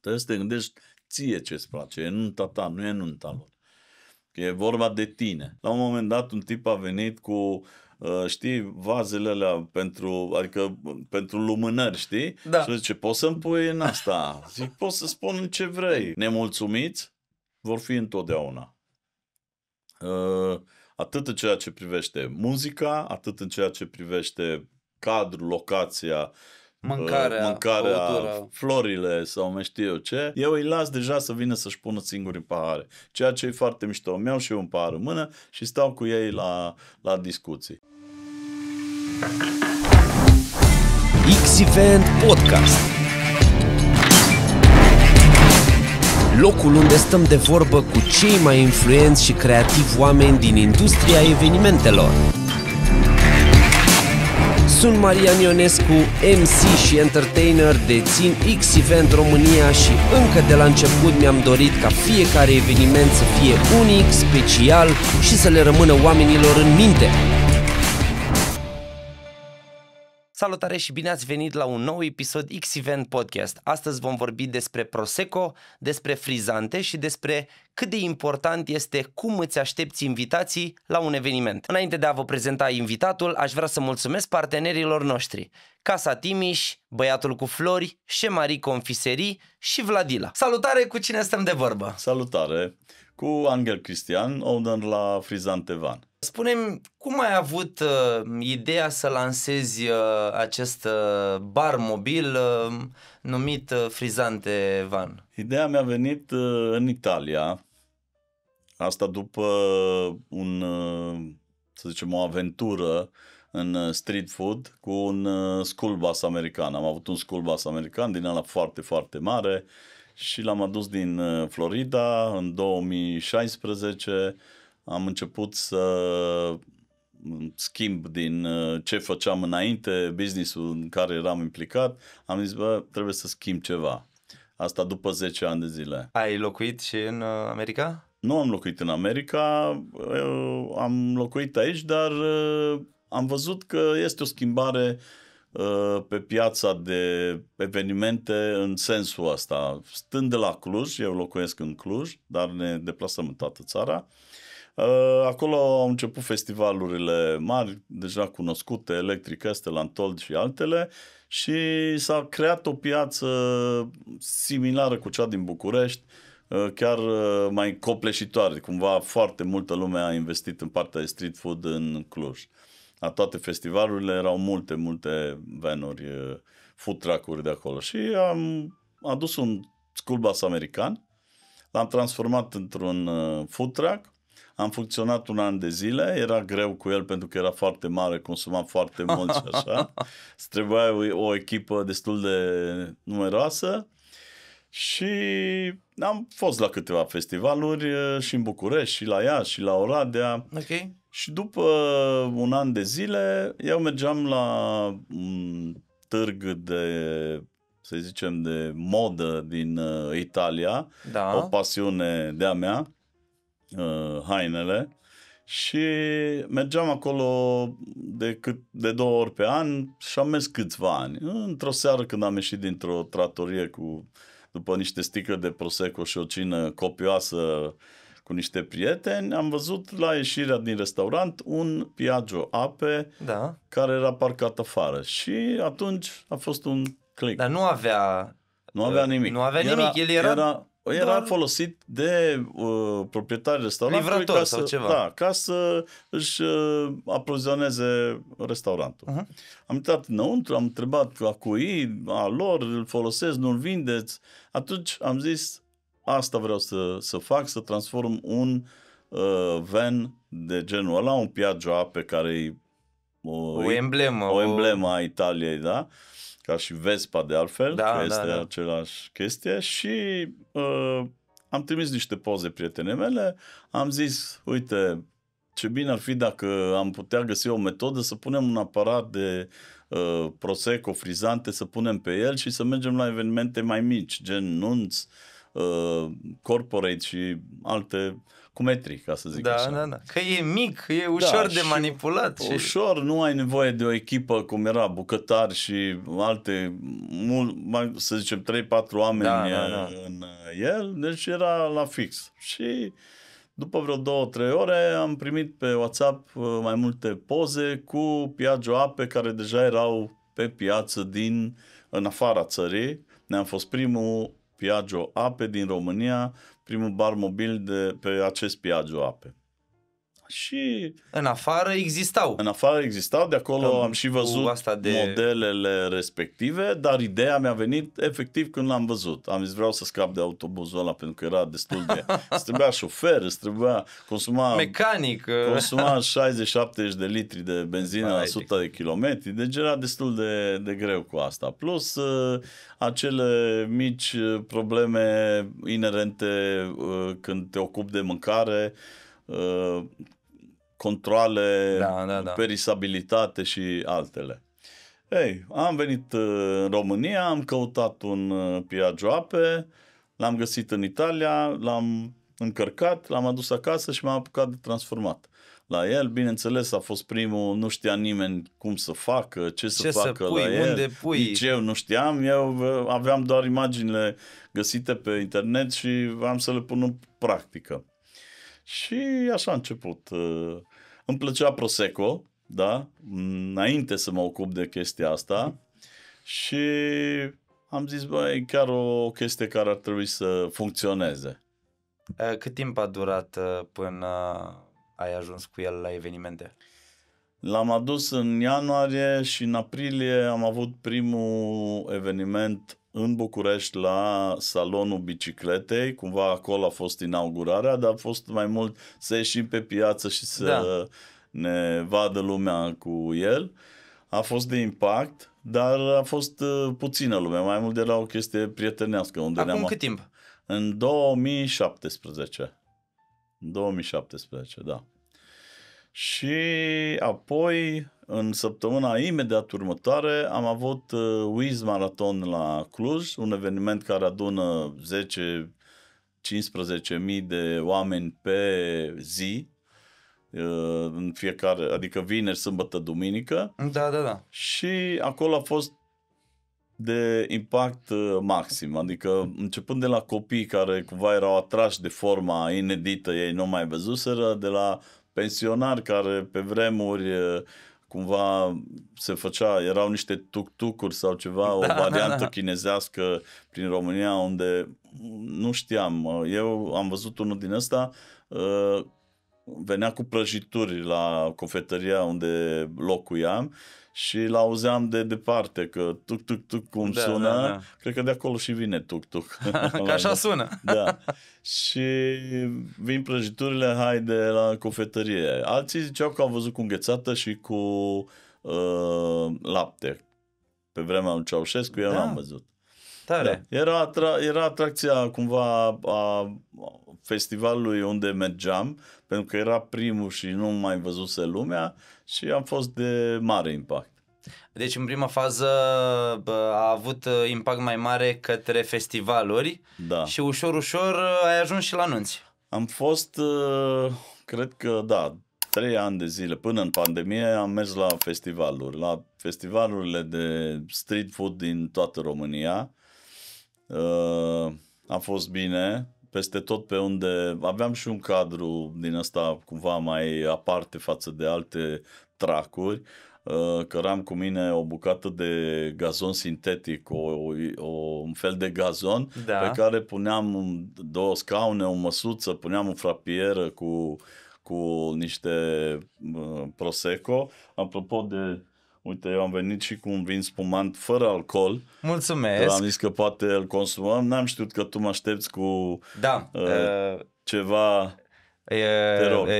Trebuie să te gândești ție ce-ți place, e nunta ta, nu e nunta lor. Că e vorba de tine. La un moment dat un tip a venit cu, știi, vazele alea pentru lumânări, știi? Da. Și zice, poți să-mi pui în asta? Zic, poți să spun ce vrei. Nemulțumiți vor fi întotdeauna. Atât în ceea ce privește muzica, atât în ceea ce privește cadrul, locația, mâncarea, florile sau mai știu eu ce, eu îi las deja să vină să-și pună singuri în pahare. Ceea ce e foarte mișto. Îmi iau și eu un pahar în mână și stau cu ei la discuții. X-Event Podcast. Locul unde stăm de vorbă cu cei mai influenți și creativi oameni din industria evenimentelor. Sunt Marian Ionescu, MC și entertainer, dețin X-Event România și încă de la început mi-am dorit ca fiecare eveniment să fie unic, special și să le rămână oamenilor în minte. Salutare și bine ați venit la un nou episod X-Event Podcast. Astăzi vom vorbi despre Prosecco, despre frizante și despre cât de important este cum îți aștepți invitații la un eveniment. Înainte de a vă prezenta invitatul, aș vrea să mulțumesc partenerilor noștri: Casa Timiș, Băiatul cu Flori, Șemarii Confiserii și Vladila. Salutare, cu cine stăm de vorbă? Salutare, cu Angel Cristian, owner la Frizante Van. Spune-mi, cum ai avut ideea să lansezi acest bar mobil numit Frizante Van? Ideea mi-a venit în Italia, asta după să zicem, o aventură în street food cu un school bus american. Am avut un school bus american din ăla foarte, foarte mare și l-am adus din Florida în 2016. Am început să schimb din ce făceam înainte, business-ul în care eram implicat. Am zis, trebuie să schimb ceva. Asta după 10 ani de zile. Ai locuit și în America? Nu am locuit în America, am locuit aici, dar am văzut că este o schimbare pe piața de evenimente în sensul ăsta. Stând de la Cluj, eu locuiesc în Cluj, dar ne deplasăm în toată țara. Acolo au început festivalurile mari, deja cunoscute, Electric Castle, Untold și altele, și s-a creat o piață similară cu cea din București, chiar mai copleșitoare. Cumva foarte multă lume a investit în partea de street food în Cluj. La toate festivalurile erau multe venuri, food truck-uri de acolo și am adus un school bus american, l-am transformat într-un food truck. Am funcționat un an de zile, era greu cu el pentru că era foarte mare, consuma foarte mult și așa. Trebuia o echipă destul de numeroasă și am fost la câteva festivaluri și în București, și la Iași, și la Oradea. Okay. Și după un an de zile, eu mergeam la un târg să zicem, de modă din Italia, da. O pasiune de-a mea, hainele, și mergeam acolo de 2 ori pe an și am mers câțiva ani. Într-o seară, când am ieșit dintr-o trattorie după niște sticle de Prosecco și o cină copioasă cu niște prieteni, am văzut la ieșirea din restaurant un Piaggio Ape, da, care era parcat afară și atunci a fost un click. Dar nu avea nimic. Nu avea nimic, el era folosit de proprietarii restaurantului ca să își aprovizioneze restaurantul. Am intrat înăuntru, am întrebat a cui, a lor, îl folosesc, nu-l vindeți. Atunci am zis, asta vreau să fac, să transform un van de genul ăla, un Piaggio Ape, care e o emblemă a Italiei, da? Ca și Vespa de altfel, că este același chestie, și am trimis niște poze prietenei mele, am zis, uite, ce bine ar fi dacă am putea găsi o metodă să punem un aparat de Prosecco, frizante, să punem pe el și să mergem la evenimente mai mici, gen nunți, corporate și alte cu metri, ca să zic așa. Da. Că e mic, e ușor de manipulat. Ușor, nu ai nevoie de o echipă cum era bucătari și alte, să zicem, 3-4 oameni în el, deci era la fix. Și după vreo 2-3 ore am primit pe WhatsApp mai multe poze cu Piaggio Ape care deja erau pe piață în afara țării. Ne-am fost primul Piaggio Ape din România, primul bar mobil pe acest Piaggio Ape. Și în afară existau. În afară existau, de acolo am și văzut modelele respective, dar ideea mi-a venit efectiv când l-am văzut. Am zis vreau să scap de autobuzul ăla pentru că era destul de... Îți trebuia șofer, îți trebuia mecanic. Consuma 60-70 de litri de benzină la 100 de kilometri, deci era destul de greu cu asta. Plus acele mici probleme inerente când te ocupi de mâncare, controale, perisabilitate și altele. Am venit în România, am căutat un Piaggio Ape, l-am găsit în Italia, l-am încărcat, l-am adus acasă și m-am apucat de transformat. La el, bineînțeles, a fost primul, nu știa nimeni cum să facă, ce să facă pui, la el. unde pui. Nici eu nu știam, eu aveam doar imaginile găsite pe internet și am să le pun în practică. Și așa a început. Îmi plăcea Prosecco, da? Înainte să mă ocup de chestia asta și am zis, e chiar o chestie care ar trebui să funcționeze. Cât timp a durat până ai ajuns cu el la evenimente? L-am adus în ianuarie și în aprilie am avut primul eveniment în București la Salonul Bicicletei, cumva acolo a fost inaugurarea, dar a fost mai mult să ieșim pe piață și să ne vadă lumea cu el. A fost de impact, dar a fost puțină lume, mai mult era o chestie prietenească. Acum cât timp? În 2017. În 2017, da. Și apoi, în săptămâna imediat următoare, am avut Wiz Marathon la Cluj, un eveniment care adună 10-15.000 de oameni pe zi, în fiecare, adică vineri, sâmbătă, duminică. Da. Și acolo a fost de impact maxim, adică începând de la copii care cumva erau atrași de forma inedită, ei nu mai văzuseră, de la pensionari care pe vremuri cumva se făcea, erau niște tuk-tucuri sau ceva, o variantă chinezească prin România unde nu știam. Eu am văzut unul din ăsta, venea cu prăjituri la cofetăria unde locuiam și l-auzeam de departe că tuc-tuc-tuc cum sună. Cred că de acolo și vine tuc-tuc. Că așa sună. Da. Și vin prăjiturile, haide la cofetărie. Alții ziceau că au văzut cu înghețată și cu lapte. Pe vremea lui Ceaușescu eu n-am văzut. Tare. Da. Era atracția cumva a festivalului unde mergeam, pentru că era primul și nu mai văzuse lumea și am fost de mare impact. Deci în prima fază a avut impact mai mare către festivaluri și ușor ai ajuns și la nunți. Am fost, cred că 3 ani de zile, până în pandemie am mers la festivaluri, la festivalurile de street food din toată România. A fost bine, peste tot pe unde aveam și un cadru din ăsta cumva mai aparte față de alte tracuri. Căram cu mine o bucată de gazon sintetic, un fel de gazon pe care puneam 2 scaune, o măsuță, puneam o frapieră cu niște Prosecco. Apropo de... Uite, eu am venit și cu un vin spumant fără alcool. Mulțumesc! Am zis că poate îl consumăm. N-am știut că tu mă aștepți cu ceva...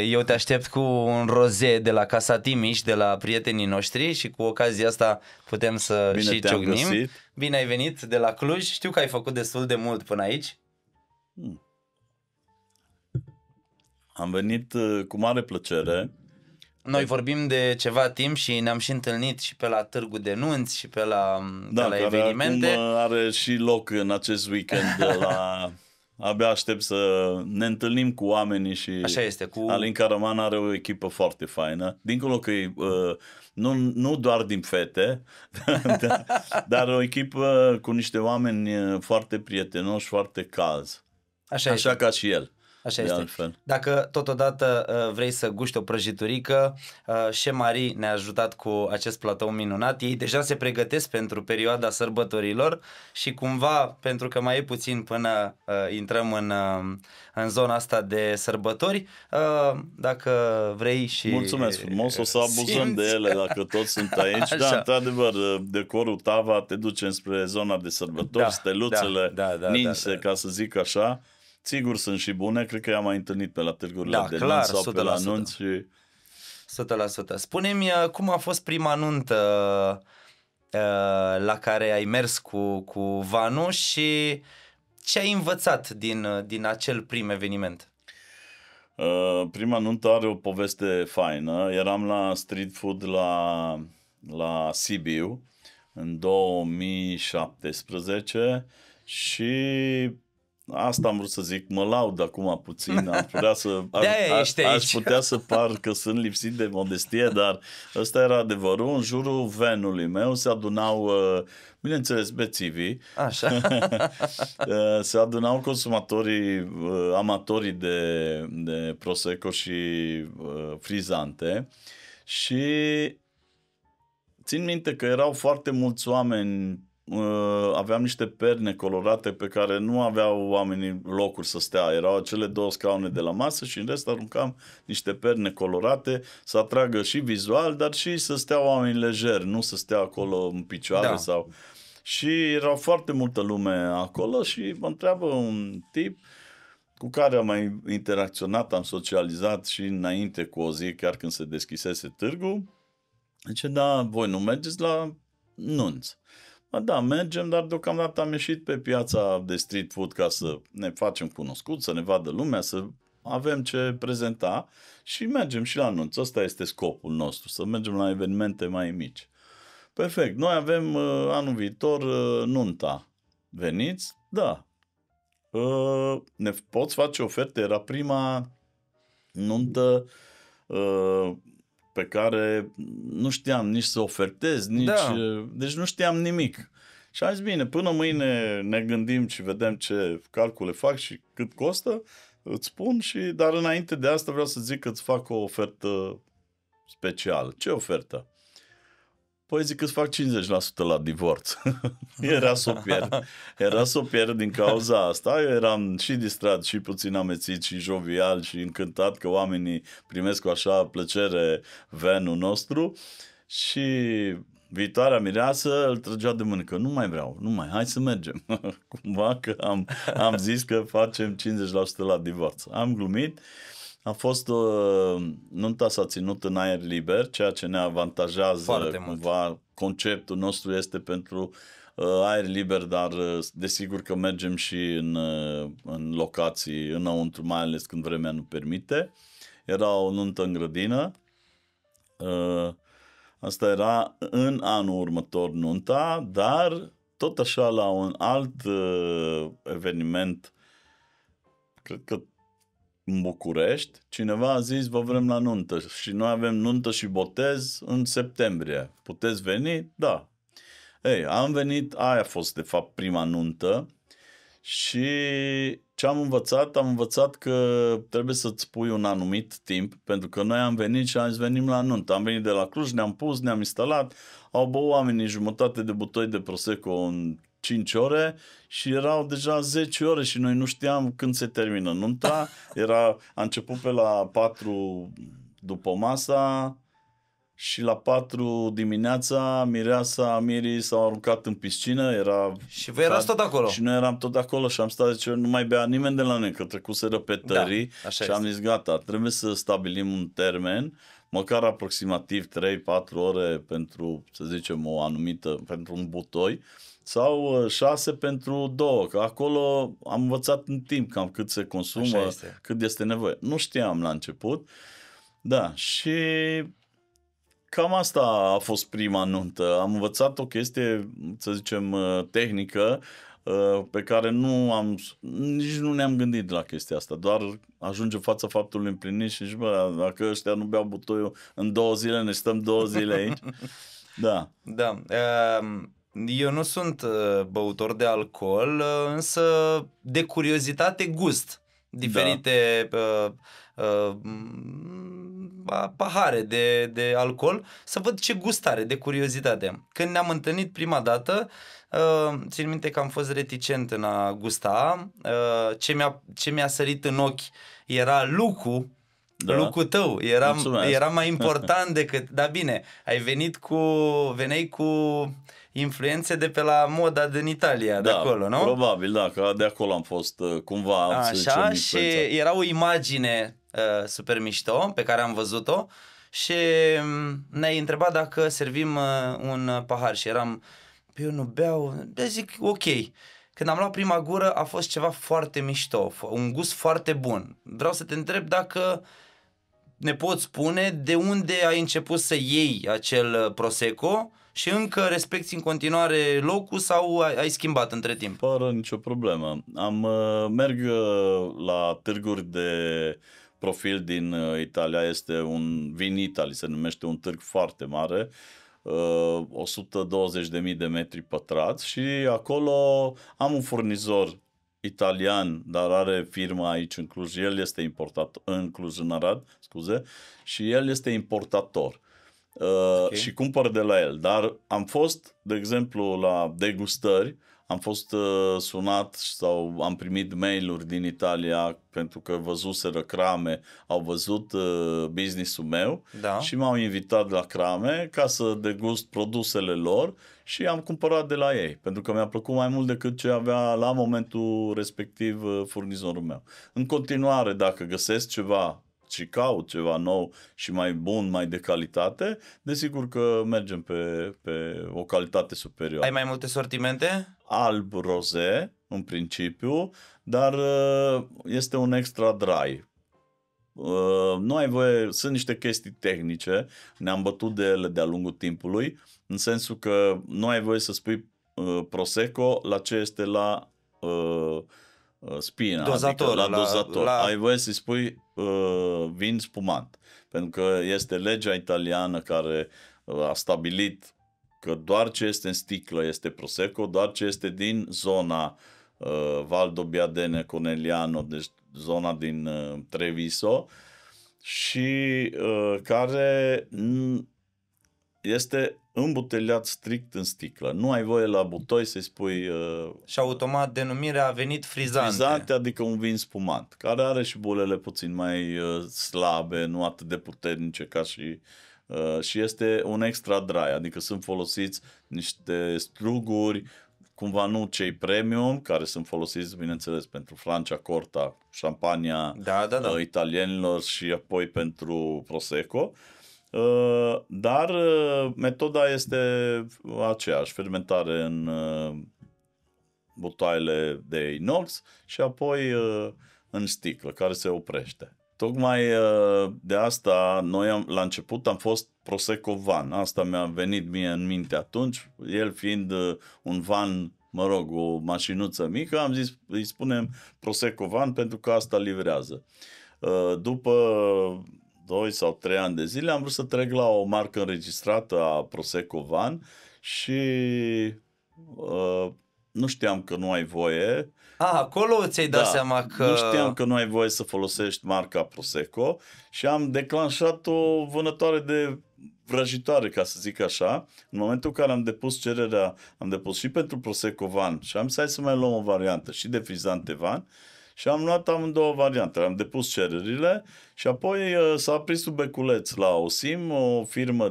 Eu te aștept cu un roze de la Casa Timiș, de la prietenii noștri și cu ocazia asta putem să Bine și ciocnim. Găsit. Bine ai venit de la Cluj. Știu că ai făcut destul de mult până aici. Am venit cu mare plăcere. Noi vorbim de ceva timp și ne-am și întâlnit și pe la Târgu de Nunți și pe la evenimente. Acum are și loc în acest weekend Abia aștept să ne întâlnim cu oamenii și așa este, Alin Caraman are o echipă foarte faină. Dincolo că e, nu doar din fete, dar o echipă cu niște oameni foarte prietenoși, foarte calzi. Așa ca și el. Așa este. Altfel. Dacă totodată vrei să guști o prăjiturică, Chez Marie ne-a ajutat cu acest platou minunat. Ei deja se pregătesc pentru perioada sărbătorilor și cumva, pentru că mai e puțin până intrăm în zona asta de sărbători, dacă vrei și... Mulțumesc frumos, o să abuzăm de ele dacă toți sunt aici. Așa. Da, într-adevăr, decorul Tava te duce spre zona de sărbători, steluțele ninse, ca să zic așa. Sigur sunt și bune, cred că i-am mai întâlnit pe la târgurile de nunți sau 100%. Pe la nunți și... 100%. Spune-mi cum a fost prima nuntă la care ai mers cu Vanu și ce ai învățat din acel prim eveniment? Prima nuntă are o poveste faină. Eram la street food la Sibiu în 2017 și... Asta am vrut să zic, mă laud acum puțin, aș putea să par că sunt lipsit de modestie, dar ăsta era adevărul. În jurul venului meu se adunau, bineînțeles, bețivii. Așa. Se adunau consumatorii, amatorii de Prosecco și frizante și țin minte că erau foarte mulți oameni. Aveam niște perne colorate pe care nu aveau oamenii locuri să stea. Erau acele 2 scaune de la masă și în rest aruncam niște perne colorate să atragă și vizual, dar și să stea oameni lejeri, nu să stea acolo în picioare sau... Și era foarte multă lume acolo și mă întreabă un tip cu care am mai interacționat, am socializat și înainte cu o zi, chiar când se deschisese târgul. Zice, da, voi nu mergeți la nunți? Da, mergem, dar deocamdată am ieșit pe piața de street food ca să ne facem cunoscuți, să ne vadă lumea, să avem ce prezenta și mergem și la nunți. Ăsta este scopul nostru, să mergem la evenimente mai mici. Perfect. Noi avem anul viitor nunta. Veniți? Da. Ne poți face oferte? Era prima nuntă pe care nu știam nici să ofertez, nici... Deci nu știam nimic. Și am zis, bine, până mâine ne gândim și vedem ce calcule fac și cât costă, îți spun, dar înainte de asta vreau să zic că îți fac o ofertă specială. Ce ofertă? Păi zic că îți fac 50% la divorț. Era să o pierd din cauza asta. Eu eram și distrat și puțin amețit și jovial și încântat că oamenii primesc cu așa plăcere venul nostru și viitoarea mireasă îl trăgea de mână că nu mai vreau, hai să mergem. Cumva că am zis că facem 50% la divorț. Am glumit. A fost, nunta s-a ținut în aer liber, ceea ce ne avantajează cumva. Conceptul nostru este pentru aer liber, dar desigur că mergem și în locații înăuntru, mai ales când vremea nu permite. Era o nuntă în grădină. Asta era în anul următor nunta, dar tot așa la un alt eveniment, cred că în București, cineva a zis, vă vrem la nuntă și noi avem nuntă și botez în septembrie. Puteți veni? Da. Ei, am venit, aia a fost de fapt prima nuntă și ce am învățat? Am învățat că trebuie să-ți pui un anumit timp, pentru că noi am venit și am zis venim la nuntă. Am venit de la Cluj, ne-am pus, ne-am instalat, au băut oamenii jumătate de butoi de Prosecco în 5 ore și erau deja 10 ore și noi nu știam când se termină nunta. A început pe la 4 după masa și la 4 dimineața mireasa, mirii s-au aruncat în piscină. Și voi erați tot acolo. Și noi eram tot acolo și am stat, zice, nu mai bea nimeni de la noi, că trecuseră pe tării și am zis, gata, trebuie să stabilim un termen, măcar aproximativ 3-4 ore pentru, să zicem, o anumită, pentru un butoi, sau 6 pentru 2, că acolo am învățat în timp cam cât se consumă, cât este nevoie. Nu știam la început, da, și cam asta a fost prima nuntă. Am învățat o chestie, să zicem, tehnică. pe care nici nu ne-am gândit la chestia asta, doar ajunge fața faptului împlinit și zici, bă, dacă ăștia nu beau butoiul în 2 zile, ne stăm 2 zile aici. Da. Da. Eu nu sunt băutor de alcool, însă de curiozitate gust diferite pahare de alcool, să văd ce gust are, de curiozitate. Când ne-am întâlnit prima dată, țin minte că am fost reticent în a gusta. Ce mi-a sărit în ochi era lucrul. Da. Lucrul tău era mai important decât... Dar bine, veneai cu influențe de pe la moda din Italia, de acolo, nu? Probabil, da, că de acolo am fost cumva. Așa, și era o imagine super mișto pe care am văzut-o și ne-ai întrebat dacă servim un pahar și eu nu beau, zic ok. Când am luat prima gură a fost ceva foarte mișto, un gust foarte bun. Vreau să te întreb dacă ne poți spune de unde ai început să iei acel Prosecco și încă respecti în continuare locul sau ai schimbat între timp? Fără nicio problemă. Merg la târguri de profil din Italia, este un Vinitaly, se numește, un târg foarte mare, 120.000 de metri pătrați, și acolo am un furnizor italian, dar are firma aici în Cluj. El este importator, în Cluj, în Arad, scuze, și el este importator. Okay. Și cumpăr de la el. Dar am fost, de exemplu, la degustări, am fost sunat sau am primit mail-uri din Italia pentru că văzuseră crame, au văzut business-ul meu, da, și m-au invitat la crame ca să degust produsele lor și am cumpărat de la ei, pentru că mi-a plăcut mai mult decât ce avea la momentul respectiv furnizorul meu. În continuare, dacă găsesc ceva și caut ceva nou și mai bun, mai de calitate, desigur că mergem pe o calitate superioară. Ai mai multe sortimente? Alb, roze, în principiu, dar este un extra dry. Nu ai voie, sunt niște chestii tehnice, ne-am bătut de ele de-a lungul timpului, în sensul că nu ai voie să spui Prosecco la ce este la spina, dozator, adică la dozator. Ai voie să-i spui vin spumant, pentru că este legea italiană care a stabilit că doar ce este în sticlă este Prosecco, doar ce este din zona Valdobbiadene, Conegliano, deci zona din Treviso, și care este îmbuteliat strict în sticlă. Nu ai voie la butoi să-i spui... Și automat denumirea a venit frizante. Frizante, adică un vin spumant, care are și bulele puțin mai slabe, nu atât de puternice ca și este un extra dry, adică sunt folosiți niște struguri, cumva nu cei premium, care sunt folosiți, bineînțeles, pentru Franciacorta, șampania italienilor și apoi pentru Prosecco. Dar metoda este aceeași, fermentare în butoaiele de inox și apoi în sticlă, care se oprește. Tocmai de asta noi la început am fost Prosecco Van. Asta mi-a venit mie în minte atunci, el fiind un van, mă rog, o mașinuță mică, am zis îi spunem Prosecco Van pentru că asta livrează. După 2 sau 3 ani de zile am vrut să trec la o marcă înregistrată a Prosecco Van și nu știam că nu ai voie. Acolo ți-ai dat seama că... Nu știam că nu ai voie să folosești marca Prosecco și am declanșat o vânătoare de vrăjitoare, ca să zic așa. În momentul în care am depus cererea, am depus și pentru Prosecco Van și am zis hai să mai luăm o variantă și de frizante Van. Și am luat amândouă variante, am depus cererile și apoi s-a aprins sub beculeț la OSIM, o firmă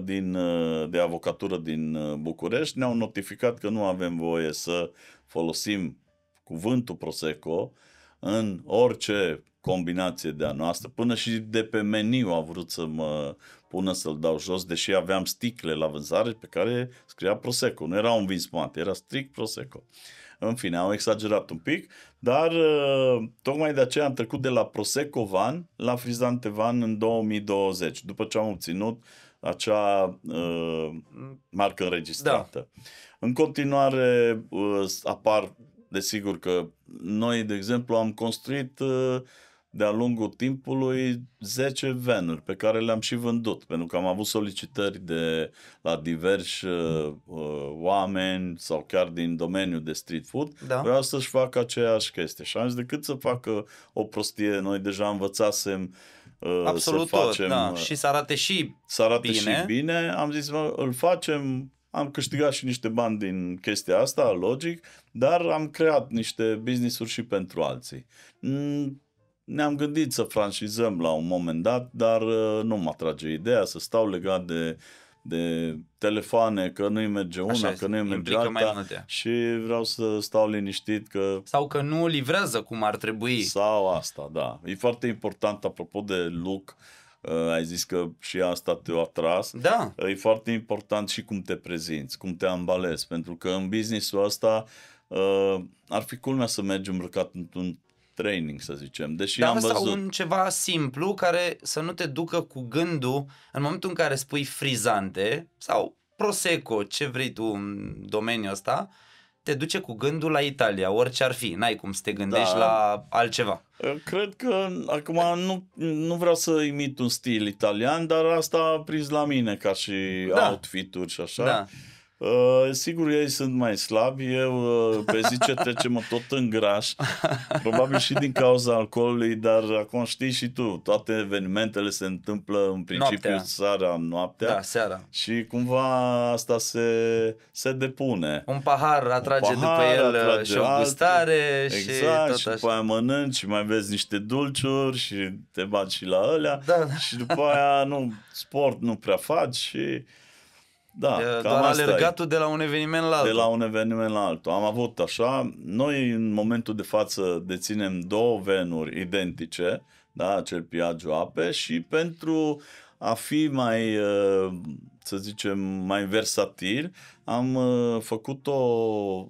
de avocatură din București. Ne-au notificat că nu avem voie să folosim cuvântul Prosecco în orice combinație de a noastră. Până și de pe meniu a vrut să mă pună să-l dau jos, deși aveam sticle la vânzare pe care scria Prosecco. Nu era un vin spumant, era strict Prosecco. În fine, au exagerat un pic, dar tocmai de aceea am trecut de la Prosecco Van la Frizante Van în 2020, după ce am obținut acea marcă înregistrată. Da. În continuare apar desigur că noi, de exemplu, am construit de-a lungul timpului 10 vanuri pe care le-am și vândut, pentru că am avut solicitări la diversi oameni sau chiar din domeniul de street food, vreau să-și facă aceeași chestie. Și am zis, decât să facă o prostie, noi deja învățasem absolut să facem, tot, și să arate și bine. Și bine, am zis, îl facem. Am câștigat și niște bani din chestia asta, logic, dar am creat niște business-uri și pentru alții. Ne-am gândit să franșizăm la un moment dat, dar nu mă atrage ideea să stau legat de telefoane, că nu-i merge una, că nu-i merge alta și vreau să stau liniștit că... Sau că nu livrează cum ar trebui. Sau asta, da. E foarte important, apropo de look, ai zis că și asta te-a atras. Da. E foarte important și cum te prezinți, cum te ambalezi, pentru că în business-ul ăsta ar fi culmea să mergi îmbrăcat într-un training, să zicem. Deși am văzut... sau un ceva simplu care să nu te ducă cu gândul în momentul în care spui frizante sau prosecco, ce vrei tu în domeniul ăsta, te duce cu gândul la Italia, orice ar fi. N-ai cum să te gândești la altceva. Cred că acum nu vreau să imit un stil italian, dar asta a prins la mine ca și outfit-uri și așa. Da. Sigur, ei sunt mai slabi, eu pe zi ce trece mă tot îngraș, probabil și din cauza alcoolului, dar acum știi și tu, toate evenimentele se întâmplă în principiu seara, noaptea. Da, seara. Și cumva asta se depune. Un pahar atrage după el și o gustare. Exact, și și tot după aia mănânci și mai vezi niște dulciuri și te bagi și la ălea. Și după aia sport nu prea faci și... Da, doar alergatul de la un eveniment la altul. De la un eveniment la altul. Am avut așa, noi în momentul de față deținem 2 venuri identice, da, acel Piaggio Ape, și pentru a fi mai, să zicem, mai versatil, am făcut o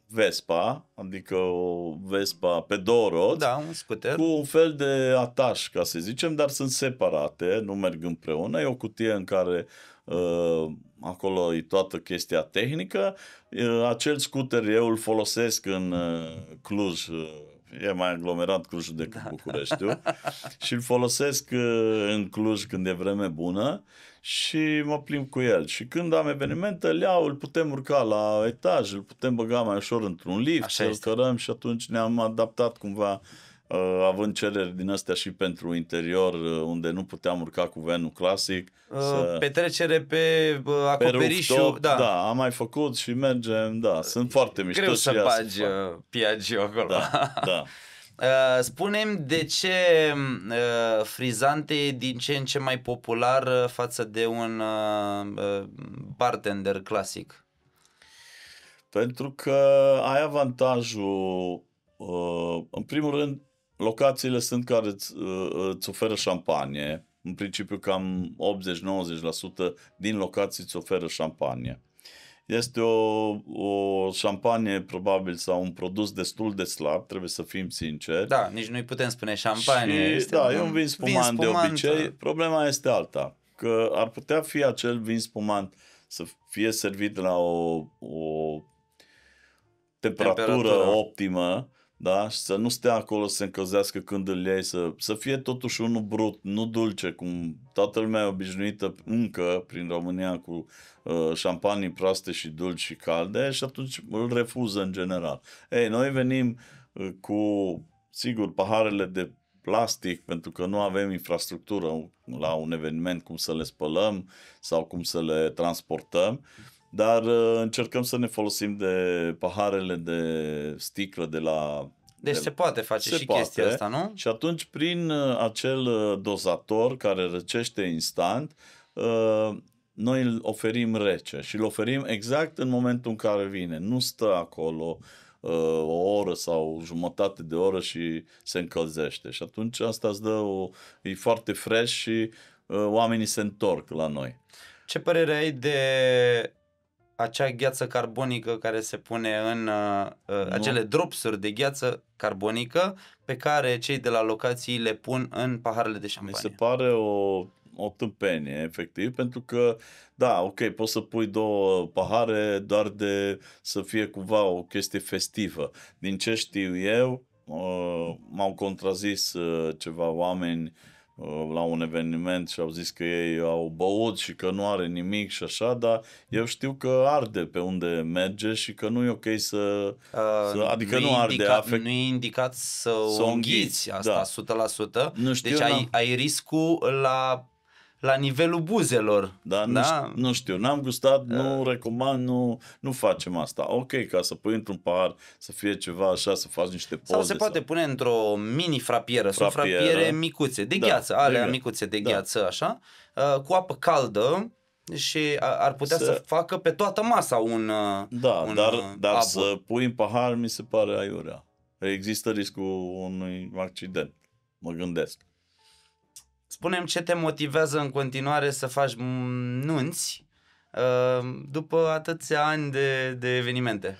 Vespa, adică o Vespa pe 2 roți, da, un scooter, cu un fel de ataș, ca să zicem, dar sunt separate, nu merg împreună. E o cutie în care acolo e toată chestia tehnică. Acel scooter eu îl folosesc în Cluj, e mai aglomerat Clujul decât Bucureștiul, și îl folosesc în Cluj când e vreme bună și mă plimb cu el. Și când am evenimente, îl putem urca la etaj, îl putem băga mai ușor într-un lift, să-l cărăm și atunci ne-am adaptat cumva, având cereri din astea și pentru interior, unde nu puteam urca cu venul clasic. Petrecere pe acoperișul. Da, am mai făcut și mergem, da, sunt foarte mișto. Greu să bagi Piaggio acolo. Da. Spune-mi de ce frizante e din ce în ce mai popular față de un bartender clasic? Pentru că ai avantajul, în primul rând, locațiile sunt care îți oferă șampanie. În principiu cam 80-90% din locații îți oferă șampanie. Este o șampanie probabil sau un produs destul de slab, trebuie să fim sinceri. Da, nici nu-i putem spune șampanie. Și, e un vin spumant de obicei. Problema este alta, că ar putea fi acel vin spumant să fie servit la o temperatură optimă, da? Și să nu stea acolo să se încălzească când îl iei, să fie totuși unul brut, nu dulce, cum toată lumea e obișnuită încă prin România cu șampanii proaste și dulci și calde și atunci îl refuză în general. Noi venim cu, sigur, paharele de plastic, pentru că nu avem infrastructură la un eveniment cum să le spălăm sau cum să le transportăm, dar încercăm să ne folosim de paharele de sticlă de la... Deci se poate face și chestia asta, nu? Și atunci, prin acel dozator care răcește instant, noi îl oferim rece și îl oferim exact în momentul în care vine. Nu stă acolo o oră sau jumătate de oră și se încălzește. Și atunci asta îți dă e foarte fresh și oamenii se întorc la noi. Ce părere ai de acea gheață carbonică care se pune în acele dropsuri de gheață carbonică pe care cei de la locații le pun în paharele de șampanie? Mi se pare o tâmpenie, efectiv, pentru că, da, ok, poți să pui 2 pahare doar de să fie cumva o chestie festivă. Din ce știu eu, m-au contrazis ceva oameni la un eveniment și au zis că ei au băut și că nu are nimic și așa, dar eu știu că arde pe unde merge și că nu e ok adică nu arde nu e indicat să o înghiți asta, da. 100%. Deci ai riscul la nivelul buzelor. Da, nu știu, n-am gustat, nu recomand, nu facem asta. Ok, ca să pui într-un pahar, să fie ceva așa, să faci niște poze. Sau se poate pune într-o mini frapieră. Sunt frapiere micuțe, de gheață, alea micuțe de gheață, așa, cu apă caldă și ar putea să facă pe toată masa un dar să pui în pahar mi se pare aiurea. Există riscul unui accident, mă gândesc. Spune-mi ce te motivează în continuare să faci nunți după atâția ani de evenimente?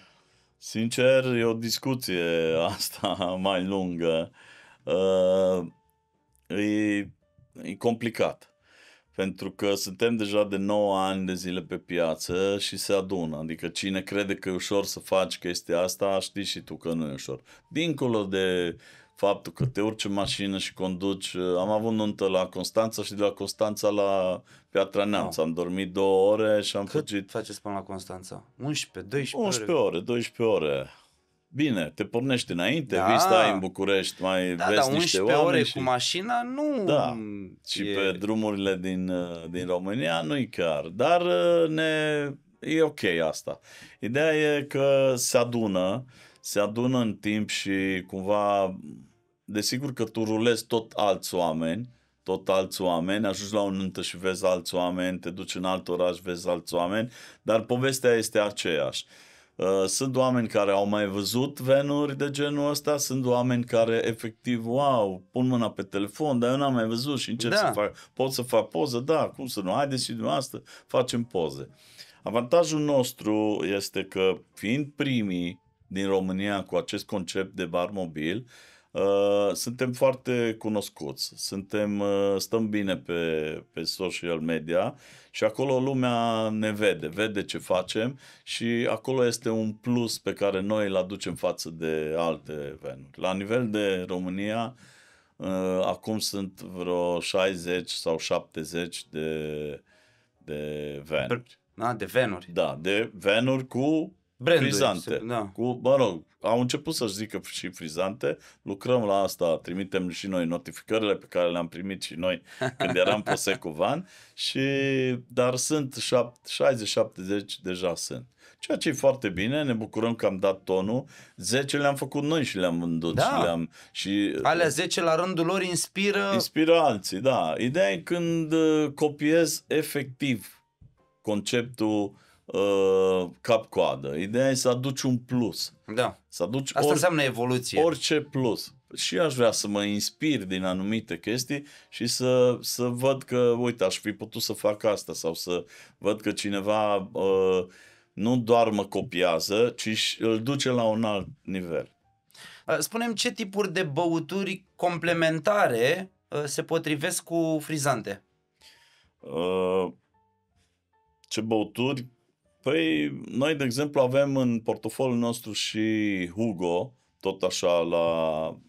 Sincer, e o discuție asta mai lungă. E complicat. Pentru că suntem deja de 9 ani de zile pe piață și se adună. Adică cine crede că e ușor să faci chestia asta, știi și tu că nu e ușor. Dincolo de faptul că te urci în mașină și conduci. Am avut nuntă la Constanța și de la Constanța la Piatra Neamț. Am dormit 2 ore și am fugit. Cât faceți până la Constanța? 11, 12 ore? 12 ore. Bine, te pornești înainte, vii, stai în București, mai vezi niște oameni. 11 ore cu mașina nu... Da, și pe drumurile din România nu-i chiar. Dar e ok asta. Ideea e că se adună în timp și cumva, desigur că tu rulezi tot alți oameni, ajungi la o nuntă și vezi alți oameni, te duci în alt oraș, vezi alți oameni, dar povestea este aceeași. Sunt oameni care au mai văzut venuri de genul ăsta, sunt oameni care efectiv, wow, pun mâna pe telefon, dar eu n-am mai văzut și încep să fac, pot să fac poză, da, cum să nu, haideți și dumneavoastră, facem poze. Avantajul nostru este că, fiind primii din România cu acest concept de bar mobil, suntem foarte cunoscuți, stăm bine pe social media și acolo lumea ne vede ce facem și acolo este un plus pe care noi îl aducem față de alte venuri. La nivel de România, acum sunt vreo 60 sau 70 de venuri. De venuri. Da, de venuri cu frizante. Da. Au început să-și zică și frizante, lucrăm la asta, trimitem și noi notificările pe care le-am primit și noi când eram Prosecco Van, dar sunt 60-70 deja sunt. Ceea ce e foarte bine, ne bucurăm că am dat tonul, 10 le-am făcut noi și le-am vândut. Da. Și alea 10 la rândul lor inspiră alții, da. Ideea e când copiezi efectiv conceptul cap-coadă. Ideea e să aduci un plus. Da. Să aduci asta înseamnă evoluție. Orice plus. Și aș vrea să mă inspir din anumite chestii și să văd că, uite, aș fi putut să fac asta sau să văd că cineva nu doar mă copiază, ci îl duce la un alt nivel. Spune-mi ce tipuri de băuturi complementare se potrivesc cu frizante? Ce băuturi? Păi, noi, de exemplu, avem în portofoliul nostru și Hugo, tot așa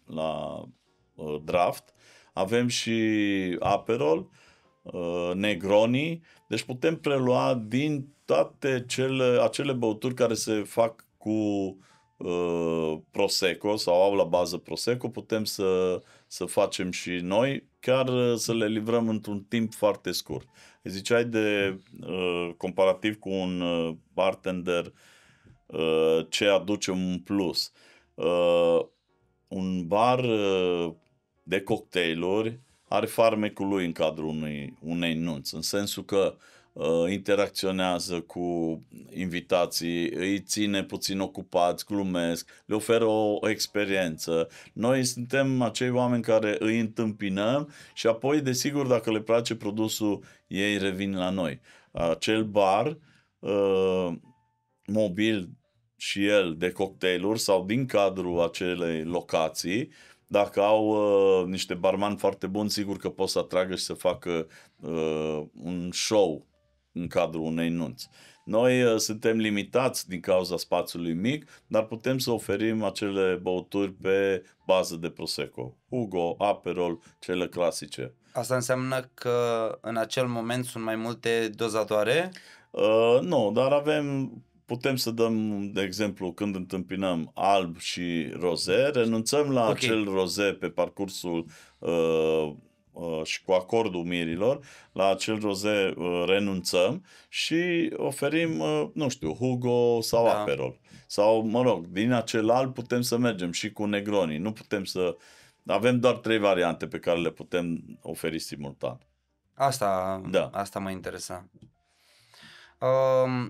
la draft. Avem și Aperol, Negroni. Deci putem prelua din toate acele băuturi care se fac cu Prosecco sau au la bază Prosecco, putem să facem și noi, chiar să le livrăm într-un timp foarte scurt. Ziceai de comparativ cu un bartender ce aduce un plus. Un bar de cocktailuri are farmecul lui în cadrul unei nunți, în sensul că interacționează cu invitații, îi ține puțin ocupați, glumesc, le oferă o experiență. Noi suntem acei oameni care îi întâmpinăm și apoi, desigur, dacă le place produsul, ei revin la noi. Acel bar mobil și el de cocktailuri sau din cadrul acelei locații Dacă au niște barmani foarte buni, sigur că pot să atragă și să facă un show în cadrul unei nunți. Noi suntem limitați din cauza spațiului mic, dar putem să oferim acele băuturi pe bază de Prosecco. Hugo, Aperol, cele clasice. Asta înseamnă că în acel moment sunt mai multe dozatoare? Nu, dar putem să dăm, de exemplu, când întâmpinăm alb și roze, renunțăm la acel roze pe parcursul și cu acordul mirilor, la acel roze renunțăm și oferim, nu știu, Hugo sau Aperol. Sau, mă rog, din acel alb putem să mergem și cu Negroni. Nu putem să... Avem doar 3 variante pe care le putem oferi simultan. Asta mă interesa.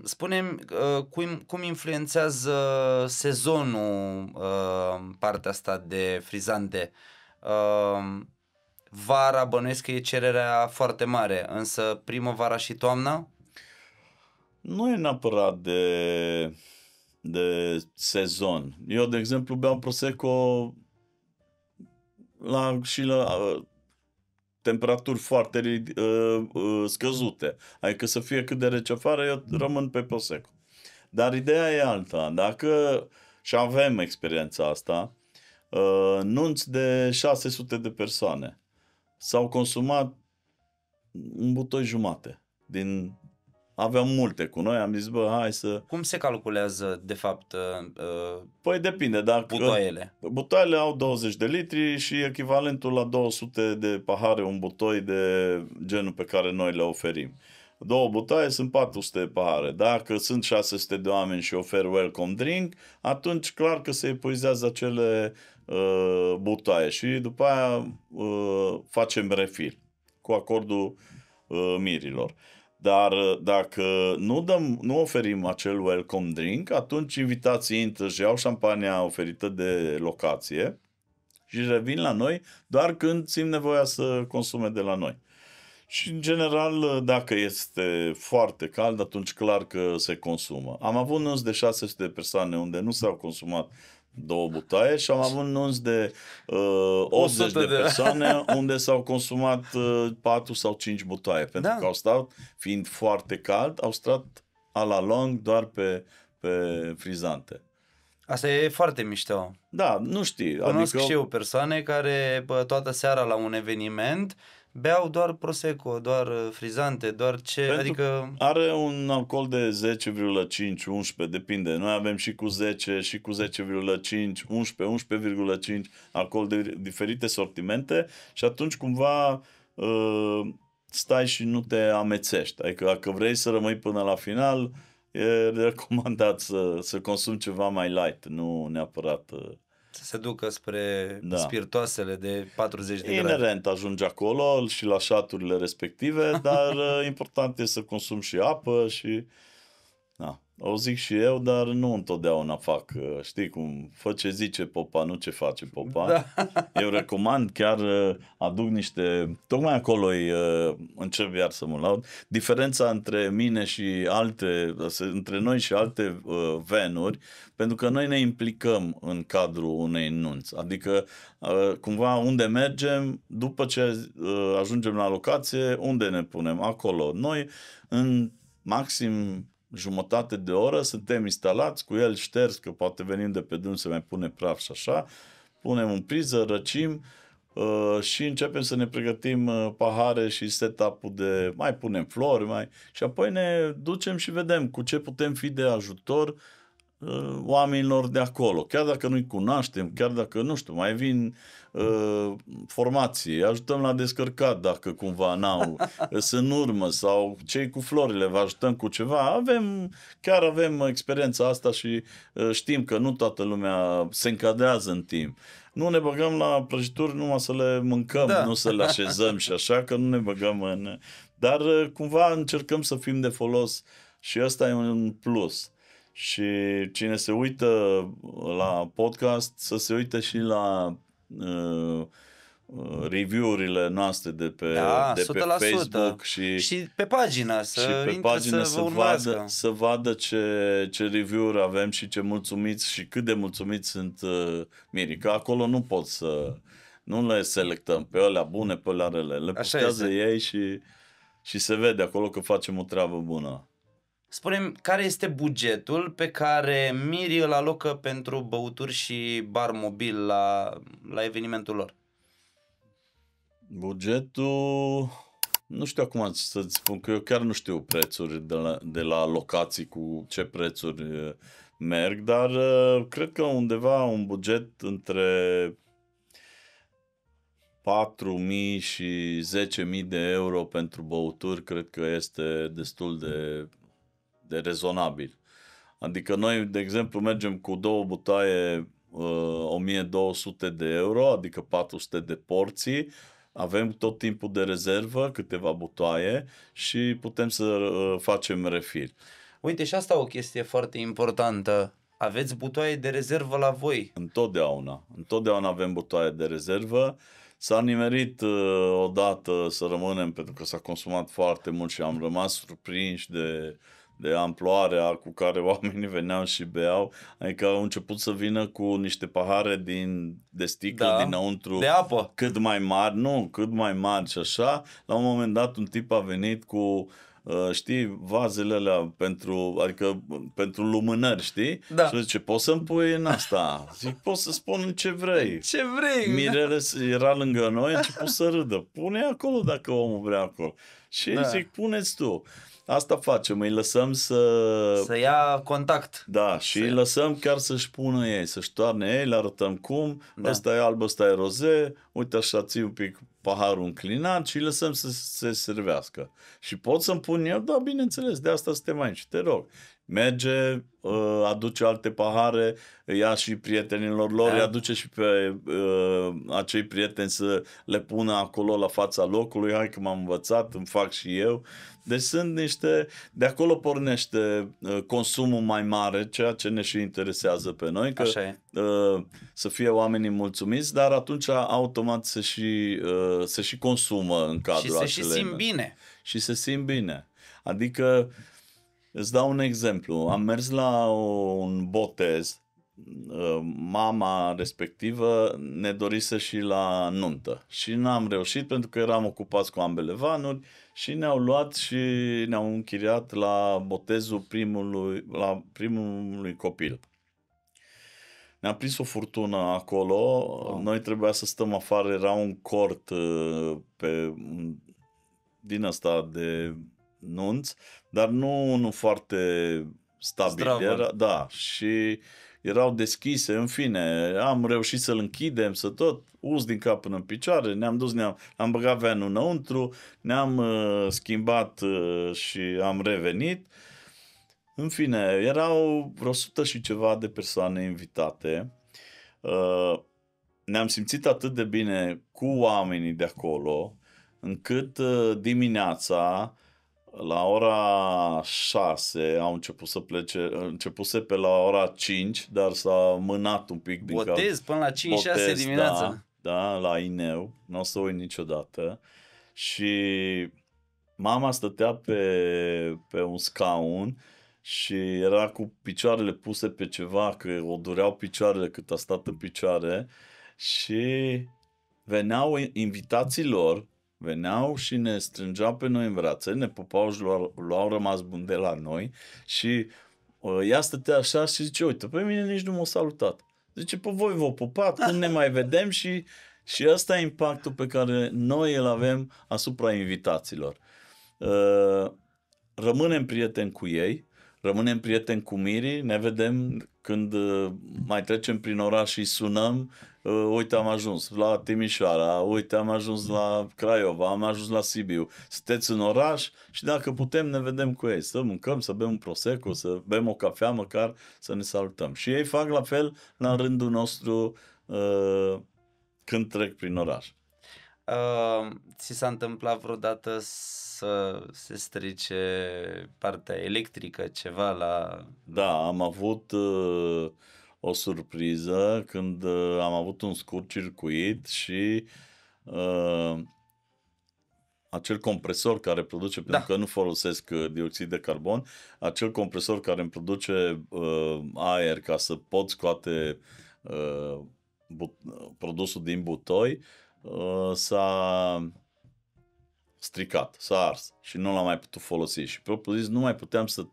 Spune-mi cum influențează sezonul partea asta de frizante. Vara bănuiesc că e cererea foarte mare, însă primăvara și toamna? Nu e neapărat de sezon. Eu, de exemplu, beau Prosecco la temperaturi foarte scăzute. Adică să fie cât de rece afară, eu rămân pe Prosecco. Dar ideea e alta. Dacă, și avem experiența asta, nunți de 600 de persoane s-au consumat un butoi jumate. Aveam multe cu noi, am zis, hai să... Cum se calculează, de fapt, Păi depinde. Butoaiele au 20 de litri și echivalentul la 200 de pahare, un butoi de genul pe care noi le oferim. 2 butoaie sunt 400 de pahare. Dacă sunt 600 de oameni și ofer welcome drink, atunci clar că se epuizează acele butoaie și după aia facem refill cu acordul mirilor. Dar dacă nu oferim acel welcome drink, atunci invitații intră și iau șampania oferită de locație și revin la noi doar când simt nevoia să consume de la noi. Și în general, dacă este foarte cald, atunci clar că se consumă. Am avut nunți de 600 de persoane unde nu s-au consumat 2 butoaie și am avut nunți de 80 de persoane unde s-au consumat 4 sau 5 butoaie. Pentru că au stat, fiind foarte cald, au stat a la long doar pe frizante. Asta e foarte mișto. Da, nu știi. Cunosc și eu persoane care toată seara la un eveniment beau doar Prosecco, doar frizante, doar ce... Adică are un alcool de 10,5, 11, depinde. Noi avem și cu 10, și cu 10,5, 11, 11,5 alcool de diferite sortimente și atunci cumva stai și nu te amețești. Adică dacă vrei să rămâi până la final, e recomandat să consumi ceva mai light, nu neapărat... Să se ducă spre spiritoasele de 40 de grade. Inerent ajunge acolo și la șaturile respective, dar important e să consumi și apă și... O zic și eu, dar nu întotdeauna fac. Știi cum? Fă ce zice popa, nu ce face popa. Da. Eu recomand, chiar aduc niște... Tocmai acolo încep iar să mă laud. Diferența între mine și între noi și alte venuri, pentru că noi ne implicăm în cadrul unei nunți. Adică, cumva, unde mergem, după ce ajungem la locație, unde ne punem? Acolo. Noi, în maxim jumătate de oră, suntem instalați, cu el șters, că poate venim de pe drum să mai pune praf și așa, punem în priză, răcim și începem să ne pregătim pahare și setup-ul mai punem flori, și apoi ne ducem și vedem cu ce putem fi de ajutor oamenilor de acolo. Chiar dacă nu-i cunoaștem, chiar dacă, nu știu, mai vin formații, ajutăm la descărcat dacă cumva sunt în urmă, sau cei cu florile vă ajutăm cu ceva. Chiar avem experiența asta și știm că nu toată lumea se încadrează în timp. Nu ne băgăm la prăjituri numai să le mâncăm, nu să le așezăm și așa, că nu ne băgăm în... Dar cumva încercăm să fim de folos și ăsta e un plus. Și cine se uită la podcast, să se uite și la review-urile noastre de pe Facebook și pe pagină să vadă ce review-uri avem și ce mulțumiți și cât de mulțumiți sunt mirii. Că acolo nu le selectăm pe alea bune, pe alea rele. Le postează ei și se vede acolo că facem o treabă bună. Spune-mi, care este bugetul pe care mirii îl alocă pentru băuturi și bar mobil la evenimentul lor? Bugetul... Nu știu acum să-ți spun, că eu chiar nu știu prețuri de la locații cu ce prețuri merg, dar cred că undeva un buget între 4.000 și 10.000 de euro pentru băuturi cred că este destul de rezonabil. Adică noi, de exemplu, mergem cu 2 butaie 1.200 de euro, adică 400 de porții. Avem tot timpul de rezervă, câteva butoaie și putem să facem refill. Uite, și asta o chestie foarte importantă. Aveți butoaie de rezervă la voi? Întotdeauna avem butoaie de rezervă. S-a nimerit odată să rămânem, pentru că s-a consumat foarte mult și am rămas surprinși de amploarea cu care oamenii veneau și beau. Adică au început să vină cu niște pahare de sticlă dinăuntru, de apă, cât mai mari și așa. La un moment dat un tip a venit cu știi, vazele alea pentru lumânări, știi? Da. Și zice, poți să-mi pui în asta? Zic, poți să spun ce vrei. Ce vrei? Mirele era lângă noi, a început să râdă. Pune acolo dacă omul vrea acolo. Și zic, puneți tu. Asta facem, îi lăsăm să ia contact. Da, și îi lăsăm chiar să-și pună ei, să-și toarne ei, le arătăm cum, ăsta e alb, ăsta e roze, uite așa, ții un pic paharul înclinat și îi lăsăm să se servească. Și pot să-mi pun eu? Da, bineînțeles, de asta suntem aici, te rog. Merge, aduce alte pahare, ia și prietenilor lor, îi aduce și pe acei prieteni să le pună acolo la fața locului, hai că m-am învățat, îmi fac și eu. Deci sunt de acolo pornește consumul mai mare, ceea ce ne și interesează pe noi, că să fie oamenii mulțumiți, dar atunci automat se și consumă în cadrul și se simt bine. Și se simt bine. Adică, îți dau un exemplu, am mers la un botez, mama respectivă ne dorise și la nuntă și n-am reușit pentru că eram ocupați cu ambele vanuri și ne-au luat și ne-au închiriat la botezul primului copil. Ne-a prins o furtună acolo, noi trebuia să stăm afară, era un cort din ăsta de nunți, dar nu foarte stabil. Și erau deschise, în fine, am reușit să-l închidem, să tot us din cap până în picioare, am băgat vanul înăuntru, ne-am schimbat și am revenit. În fine, erau vreo 100 și ceva de persoane invitate. Ne-am simțit atât de bine cu oamenii de acolo, încât dimineața, la ora 6 au început să plece, începuse pe la ora 5, dar s-a mânat un pic. Botez până la 5-6 dimineața. Da, la Ineu, nu o să uit niciodată. Și mama stătea pe un scaun și era cu picioarele puse pe ceva, că o dureau picioarele cât a stat în picioare și veneau invitații lor, veneau și ne strângeau pe noi în brațe, ne pupau și luau rămas bun de la noi și ea stătea așa și zice, uite, pe mine nici nu m-a salutat. Zice, pe voi v-au pupat, când ne mai vedem și ăsta e impactul pe care noi îl avem asupra invitaților. Rămânem prieteni cu ei, rămânem prieteni cu mirii, ne vedem când mai trecem prin oraș și sunăm, uite am ajuns la Timișoara, uite am ajuns la Craiova, am ajuns la Sibiu, sunteți în oraș și dacă putem ne vedem cu ei, să mâncăm, să bem un prosecco, să bem o cafea măcar, să ne salutăm. Și ei fac la fel la rândul nostru când trec prin oraș. Ți s-a întâmplat vreodată să se strice partea electrică, ceva la... Da, am avut o surpriză când am avut un scurt circuit și acel compresor care produce, pentru că nu folosesc dioxid de carbon, acel compresor care îmi produce aer ca să pot scoate produsul din butoi, s-a stricat, s-a ars și nu l-am mai putut folosi. Și propriu zis nu mai puteam să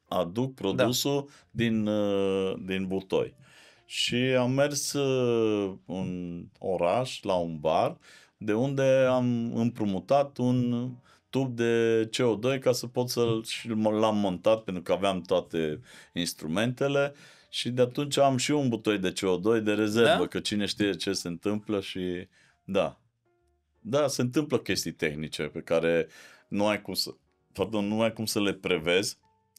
aduc produsul din butoi. Și am mers în oraș, la un bar, de unde am împrumutat un tub de CO2 ca să pot și l-am montat, pentru că aveam toate instrumentele și de atunci am și un butoi de CO2 de rezervă, că cine știe ce se întâmplă și da, se întâmplă chestii tehnice pe care nu ai cum să le prevezi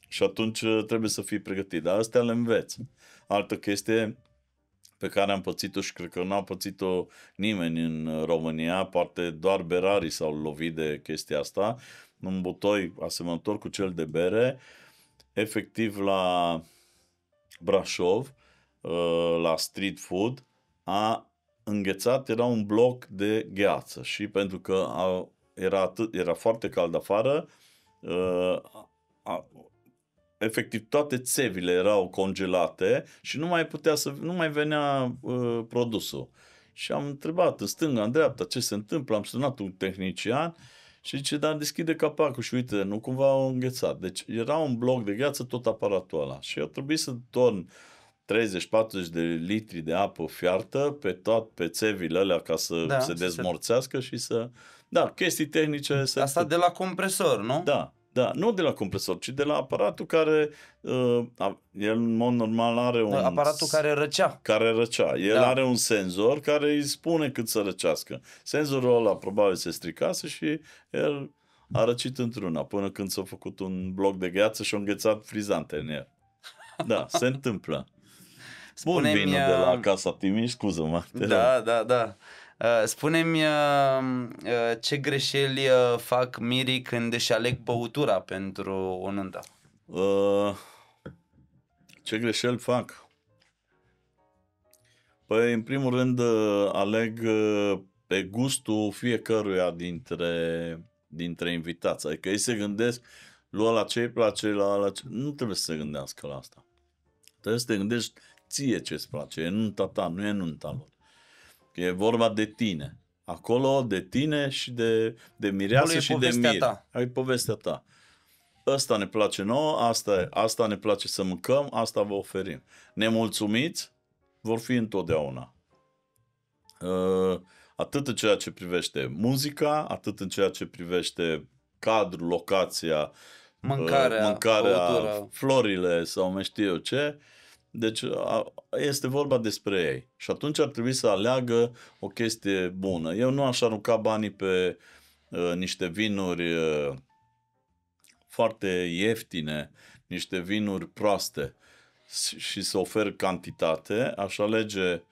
și atunci trebuie să fii pregătit, dar astea le înveți. Altă chestie pe care am pățit-o și cred că nu a pățit-o nimeni în România, poate doar berarii s-au lovit de chestia asta, un butoi asemănător cu cel de bere, efectiv la Brașov, la street food, a înghețat, era un bloc de gheață și pentru că era foarte cald afară, efectiv toate țevile erau congelate și nu mai venea produsul. Și am întrebat în stânga, în dreapta, ce se întâmplă, am sunat un tehnician și zice, dar deschide capacul și uite, nu cumva au înghețat. Deci era un bloc de gheață tot aparatul ăla și eu trebuie să torn 30-40 de litri de apă fiartă pe țevile alea ca să se dezmorțească și să... Da, chestii tehnice... Asta de la compresor, nu? Da, nu de la compresor, ci de la aparatul care, el în mod normal are un... Aparatul care răcea. El are un senzor care îi spune cât să răcească. Senzorul ăla probabil se stricase și el a răcit într-una până când s-a făcut un bloc de gheață și a înghețat frizante în el. Da, se întâmplă. Bun vinul de la Casa Timiș, scuză-mă. Da. Spune-mi ce greșeli fac mirii când își aleg băutura pentru o nuntă? Ce greșeli fac? Păi, în primul rând, aleg pe gustul fiecăruia dintre invitați. Adică ei se gândesc, la ce îi place, nu trebuie să se gândească la asta. Trebuie să te gândești ție ce-ți place. E nunta ta, nu e nunta lor. E vorba de tine. Acolo de tine și de mireasă și de mir. Ai povestea ta. Asta ne place nouă, asta ne place să mâncăm, asta vă oferim. Nemulțumiți vor fi întotdeauna. Atât în ceea ce privește muzica, atât în ceea ce privește cadrul, locația, mâncarea, florile sau mai știu eu ce. Deci este vorba despre ei. Și atunci ar trebui să aleagă o chestie bună. Eu nu aș arunca banii pe niște vinuri foarte ieftine, niște vinuri proaste și să ofer cantitate. Aș alege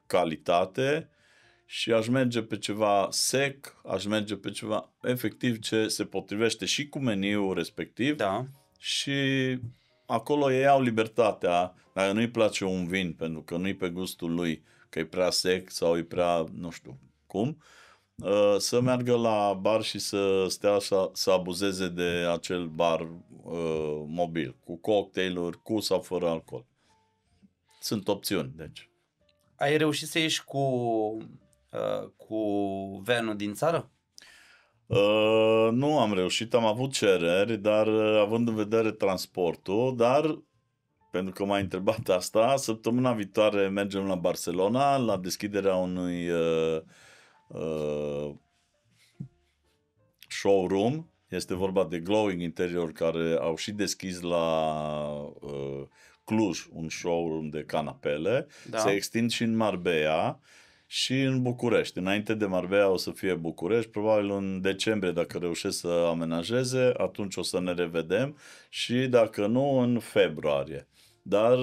calitate și aș merge pe ceva sec, aș merge pe ceva efectiv ce se potrivește și cu meniul respectiv. Da. Și acolo ei au libertatea, dacă nu-i place un vin, pentru că nu-i pe gustul lui, că e prea sec sau e prea, nu știu cum, să meargă la bar și să stea să abuzeze de acel bar mobil, cu cocktailuri, cu sau fără alcool. Sunt opțiuni, deci. Ai reușit să ieși cu venul din țară? Nu am reușit, am avut cereri, dar având în vedere transportul, dar pentru că m-ai întrebat asta, săptămâna viitoare mergem la Barcelona la deschiderea unui showroom. Este vorba de Glowing Interior, care au și deschis la Cluj un showroom de canapele. Da. Se extind și în Marbella și în București. Înainte de Marbella o să fie București, probabil în decembrie, dacă reușesc să amenajeze, atunci o să ne revedem și dacă nu, în februarie. Dar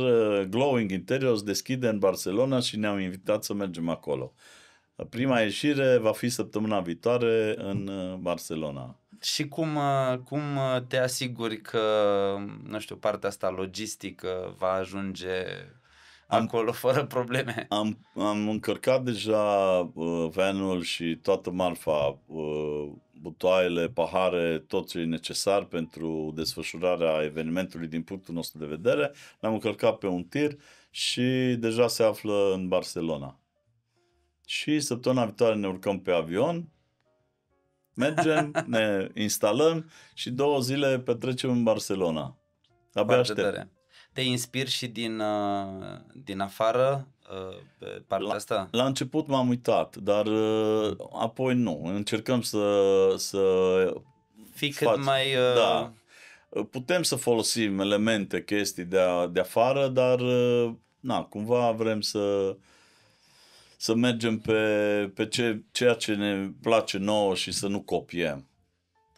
Glowing Interior se deschide în Barcelona și ne-au invitat să mergem acolo. Prima ieșire va fi săptămâna viitoare în Barcelona. Și cum te asiguri că, nu știu, partea asta logistică va ajunge acolo fără probleme. Am încărcat deja vanul și toată marfa, butoaiele, pahare, tot ce e necesar pentru desfășurarea evenimentului din punctul nostru de vedere. L-am încărcat pe un tir și deja se află în Barcelona. Și săptămâna viitoare ne urcăm pe avion, mergem, ne instalăm și 2 zile petrecem în Barcelona. Abia aștept. Te inspiri și din afară pe partea asta? La început m-am uitat, dar apoi nu. Încercăm să fii cât mai... Da. Putem să folosim elemente, chestii de afară, dar cumva vrem să mergem pe ceea ce ne place nouă și să nu copiem.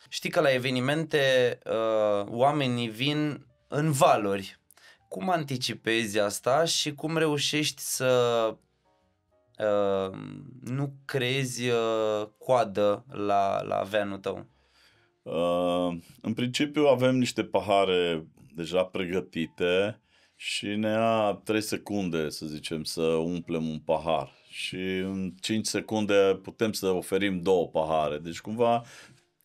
Știi că la evenimente oamenii vin în valuri. Cum anticipezi asta și cum reușești să nu creezi coadă la vanul tău? În principiu avem niște pahare deja pregătite și ne ia 3 secunde, să zicem, să umplem un pahar. Și în 5 secunde putem să oferim 2 pahare. Deci cumva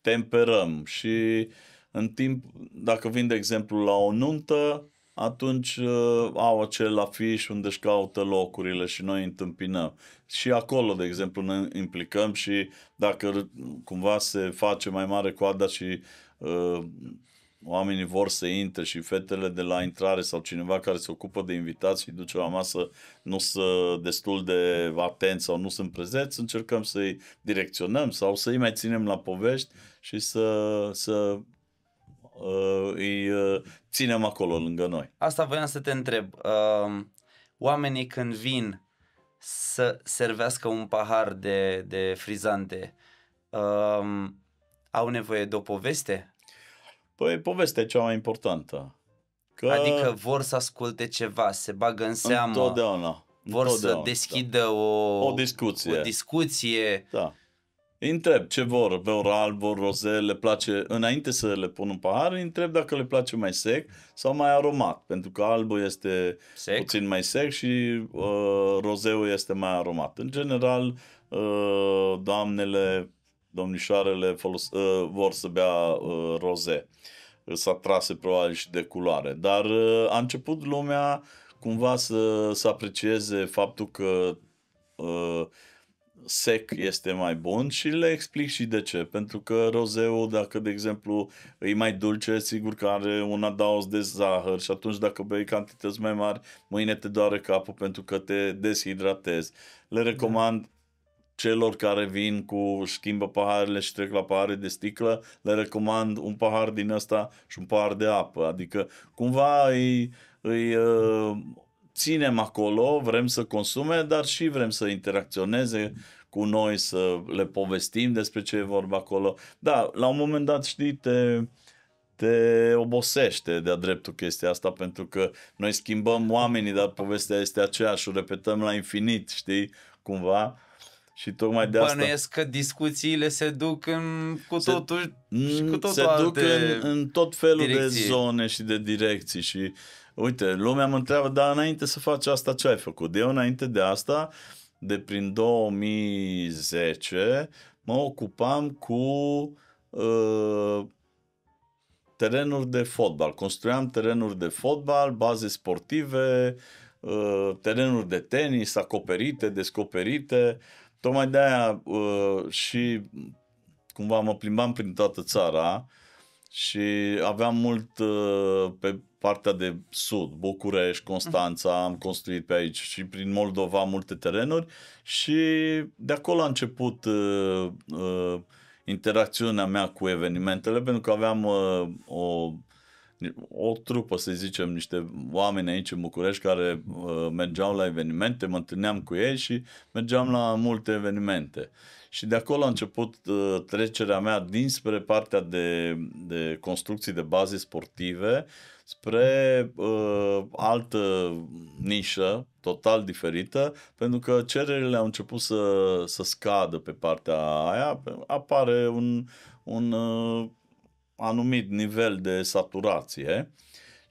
temperăm și în timp, dacă vin de exemplu la o nuntă, atunci au acel afiș unde își caută locurile și noi întâmpinăm. Și acolo, de exemplu, ne implicăm și dacă cumva se face mai mare coada și oamenii vor să intre și fetele de la intrare sau cineva care se ocupă de invitați și duce la masă nu sunt destul de atenți sau nu sunt prezenți, încercăm să-i direcționăm sau să-i mai ținem la povești și să îi ținem acolo lângă noi. Asta voiam să te întreb. Oamenii când vin să servească un pahar de frizante, au nevoie de o poveste? Păi povestea e cea mai importantă. Adică vor să asculte ceva, se bagă în seamă. Întotdeauna. Vor să deschidă o discuție. Da. Îi întreb ce vor alb, vor roze, le place, înainte să le pun în pahar, îi întreb dacă le place mai sec sau mai aromat, pentru că albul este puțin mai sec și rozeul este mai aromat. În general, domnișoarele vor să bea roze. S-a trase probabil și de culoare, dar a început lumea cumva să aprecieze faptul că sec este mai bun și le explic și de ce. Pentru că rozeul, dacă de exemplu e mai dulce, sigur că are un adaos de zahăr și atunci dacă bei cantități mai mari, mâine te doare capul pentru că te deshidratezi. Le recomand celor care vin schimbă paharele și trec la pahare de sticlă, le recomand un pahar din ăsta și un pahar de apă. Adică cumva îi ținem acolo, vrem să consume, dar și vrem să interacționeze cu noi, să le povestim despre ce e vorba acolo. Da, la un moment dat, știi, te obosește de-a dreptul chestia asta, pentru că noi schimbăm oamenii, dar povestea este aceeași și o repetăm la infinit, știi, cumva. Și tocmai de asta... Bănuiesc că discuțiile se duc cu totul se duc în tot felul de zone și de direcții și uite, lumea mă întreabă, dar înainte să faci asta ce ai făcut? Eu înainte de asta, de prin 2010, mă ocupam cu terenuri de fotbal. Construiam terenuri de fotbal, baze sportive, terenuri de tenis acoperite, descoperite. Tocmai de aia și cumva mă plimbam prin toată țara și aveam mult pe partea de sud, București, Constanța, am construit pe aici și prin Moldova multe terenuri și de acolo a început interacțiunea mea cu evenimentele, pentru că aveam o trupă, să zicem, niște oameni aici în București care mergeau la evenimente, mă întâlneam cu ei și mergeam la multe evenimente. Și de acolo a început trecerea mea dinspre partea de construcții de baze sportive spre altă nișă, total diferită, pentru că cererile au început să scadă pe partea aia, apare un anumit nivel de saturație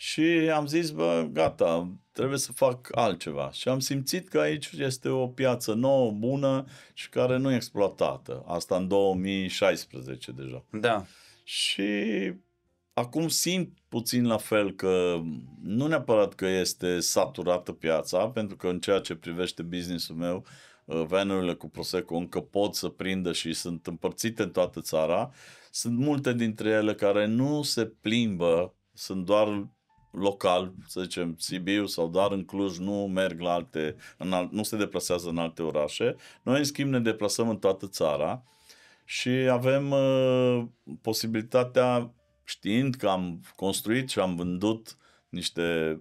Și am zis, bă, gata, trebuie să fac altceva. Și am simțit că aici este o piață nouă, bună și care nu e exploatată. Asta în 2016 deja. Da. Și acum simt puțin la fel că nu neapărat că este saturată piața, pentru că în ceea ce privește business-ul meu, vanurile cu Prosecco încă pot să prindă și sunt împărțite în toată țara. Sunt multe dintre ele care nu se plimbă, sunt doar local, să zicem Sibiu sau doar în Cluj, nu merg la nu se deplasează în alte orașe. Noi, în schimb, ne deplasăm în toată țara și avem posibilitatea, știind că am construit și am vândut niște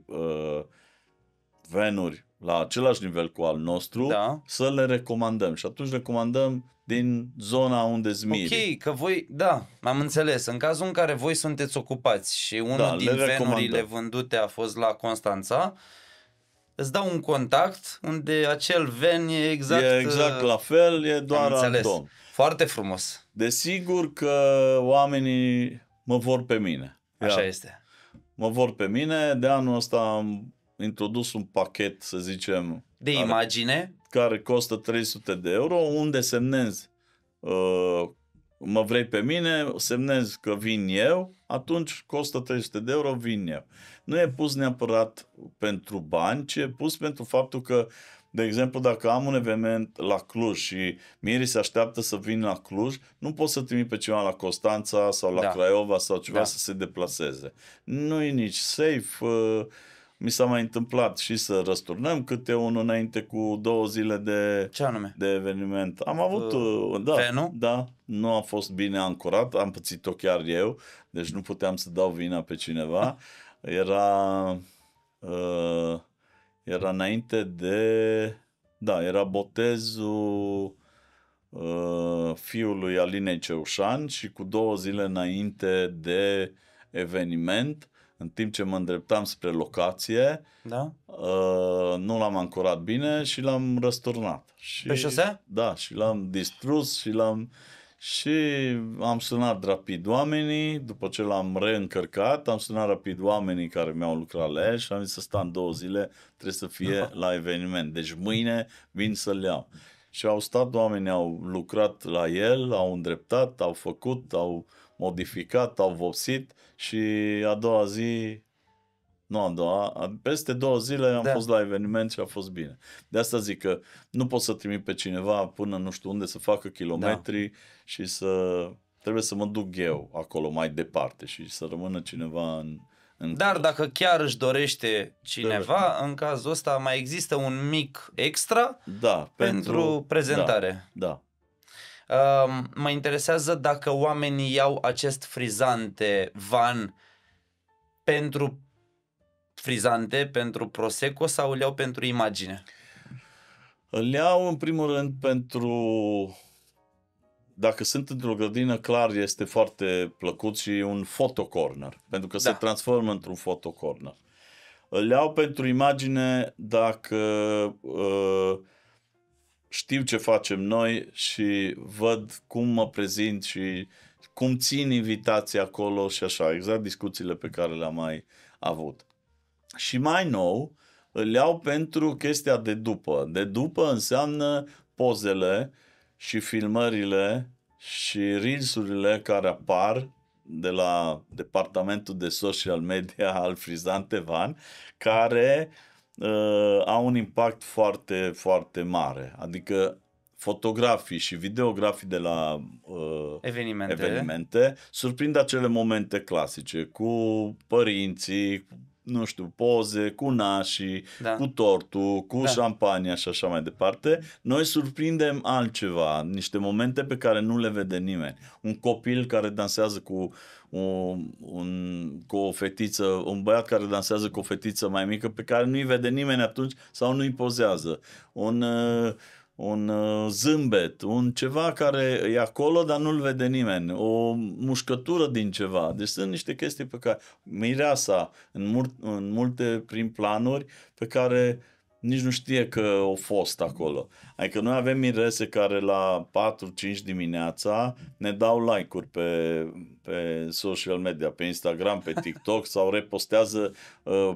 venuri la același nivel cu al nostru, Da. să le recomandăm. Și atunci recomandăm din zona unde zmiri. Ok, că voi, da, am înțeles. În cazul în care voi sunteți ocupați și unul din venurile vândute a fost la Constanța, îți dau un contact unde acel ven e exact... E exact la fel, e doar alt domn. Foarte frumos. Desigur că oamenii mă vor pe mine. Așa este. Mă vor pe mine. De anul ăsta am introdus un pachet, să zicem... De imagine. Care costă 300 de euro, unde semnezi mă vrei pe mine, semnezi că vin eu, atunci costă 300 de euro, vin eu. Nu e pus neapărat pentru bani, ci e pus pentru faptul că, de exemplu, dacă am un eveniment la Cluj și Miri se așteaptă să vin la Cluj, nu pot să trimit pe cineva la Constanța sau la Craiova sau ceva să se deplaseze. Nu e nici safe. Mi s-a mai întâmplat și să răsturnăm câte unul înainte cu 2 zile de eveniment. Am avut, nu a fost bine ancorat, am pățit-o chiar eu, deci nu puteam să dau vina pe cineva. Era înainte era botezul fiului Alinei Ceușan și cu 2 zile înainte de eveniment, în timp ce mă îndreptam spre locație, nu l-am ancorat bine și l-am răsturnat. Pe șosea? Da, și l-am distrus și am sunat rapid oamenii, după ce l-am reîncărcat, am sunat rapid oamenii care mi-au lucrat la el și am zis să stai 2 zile, trebuie să fie la eveniment. Deci mâine vin să-l iau. Și au stat oamenii, au lucrat la el, au îndreptat, au făcut, au modificat, au vopsit și peste 2 zile am fost la eveniment și a fost bine. De asta zic că nu pot să trimit pe cineva până nu știu unde să facă kilometri și trebuie să mă duc eu acolo mai departe și să rămână cineva în Dar dacă chiar își dorește cineva, în cazul ăsta mai există un mic extra pentru prezentare. Da. Mă interesează dacă oamenii iau acest frizante van pentru frizante, pentru Prosecco sau îl iau pentru imagine? Îl iau în primul rând pentru... Dacă sunt într-o grădină, clar este foarte plăcut și un photo corner, pentru că se transformă într-un photo corner. Îl iau pentru imagine dacă știu ce facem noi și văd cum mă prezint și cum țin invitații acolo și așa, exact discuțiile pe care le-am mai avut. Și mai nou, îl iau pentru chestia de după. De după înseamnă pozele și filmările și reels-urile care apar de la departamentul de social media al Frizante Van, care au un impact foarte, foarte mare. Adică fotografii și videografii de la evenimente surprind acele momente clasice cu părinții, nu știu, poze, cu nașii, cu tortul, cu șampania și așa mai departe. Noi surprindem altceva, niște momente pe care nu le vede nimeni. Un copil care dansează cu o fetiță, un băiat care dansează cu o fetiță mai mică pe care nu-i vede nimeni atunci sau nu-i pozează. Un zâmbet, un ceva care e acolo, dar nu-l vede nimeni, o mușcătură din ceva. Deci sunt niște chestii pe care mireasa în multe prin planuri pe care nici nu știe că au fost acolo. Adică noi avem mirese care la 4-5 dimineața ne dau like-uri pe social media, pe Instagram, pe TikTok sau repostează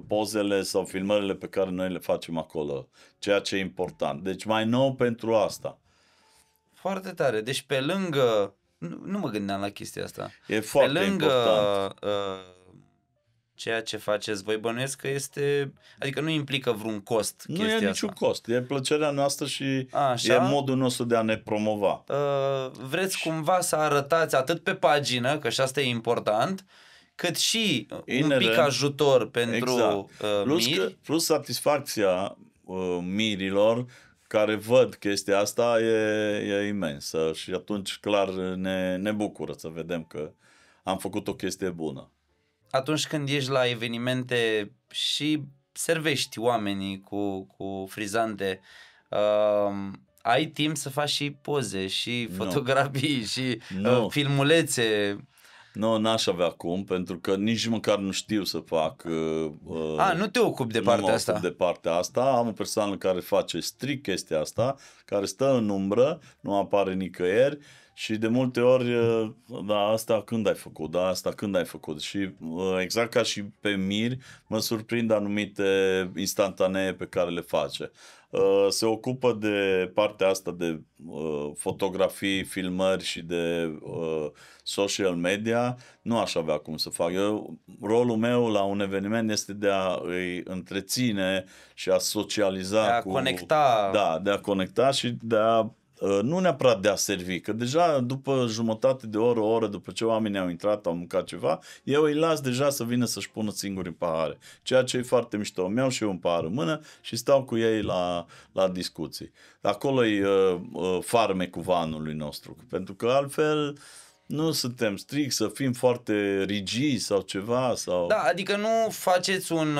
pozele sau filmările pe care noi le facem acolo. Ceea ce e important. Deci mai nou pentru asta. Foarte tare. Deci pe lângă... Nu mă gândeam la chestia asta. E foarte pe lângă, important. Ceea ce faceți voi, bănuiesc că este... Adică nu implică vreun cost Nu chestia e niciun asta. cost. E plăcerea noastră și Așa? e modul nostru de a ne promova. Vreți cumva să arătați atât pe pagină, că și asta e important, cât și un pic ajutor pentru miri. Plus satisfacția mirilor care văd chestia asta e imensă și atunci clar ne bucură să vedem că am făcut o chestie bună. Atunci când ești la evenimente și servești oamenii cu frizante, ai timp să faci și poze și fotografii și filmulețe? Nu, n-aș avea cum, pentru că nici măcar nu știu să fac. Nu te ocupi de partea asta? Nu mă ocup de partea asta. Am o persoană care face strict chestia asta, care stă în umbră, nu apare nicăieri și de multe ori, da, asta când ai făcut, da, asta când ai făcut. Și exact ca și pe miri, mă surprind anumite instantanee pe care le face. Se ocupă de partea asta de fotografii, filmări și de social media. Nu aș avea cum să fac. Rolul meu la un eveniment este de a îi întreține și a socializa, de a conecta. Da, de a conecta și de a nu neapărat de a servi, că deja după jumătate de oră, o oră după ce oamenii au intrat, au mâncat ceva, eu îi las deja să vină să-și pună singuri în pahare. Ceea ce e foarte mișto. Mi-au și eu un pahar în mână și stau cu ei la discuții. Acolo e farmecul vanului nostru, pentru că altfel nu suntem strict să fim foarte rigizi sau ceva. Sau... Da, adică nu faceți un...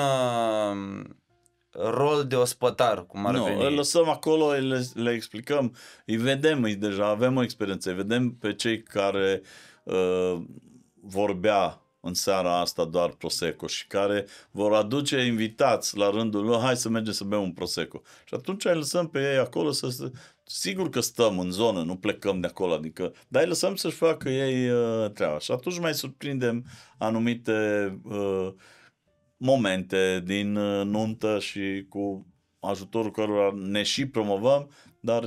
rol de ospătar, cum ar veni. Îl lăsăm acolo, le explicăm, îi vedem, deja avem o experiență, îi vedem pe cei care vor bea în seara asta doar Prosecco și care vor aduce invitați la rândul lor, hai să mergem să bem un Prosecco. Și atunci îi lăsăm pe ei acolo sigur că stăm în zonă, nu plecăm de acolo, adică, dar îi lăsăm să-și facă ei treaba. Și atunci mai surprindem anumite momente din nuntă și cu ajutorul cărora ne și promovăm, dar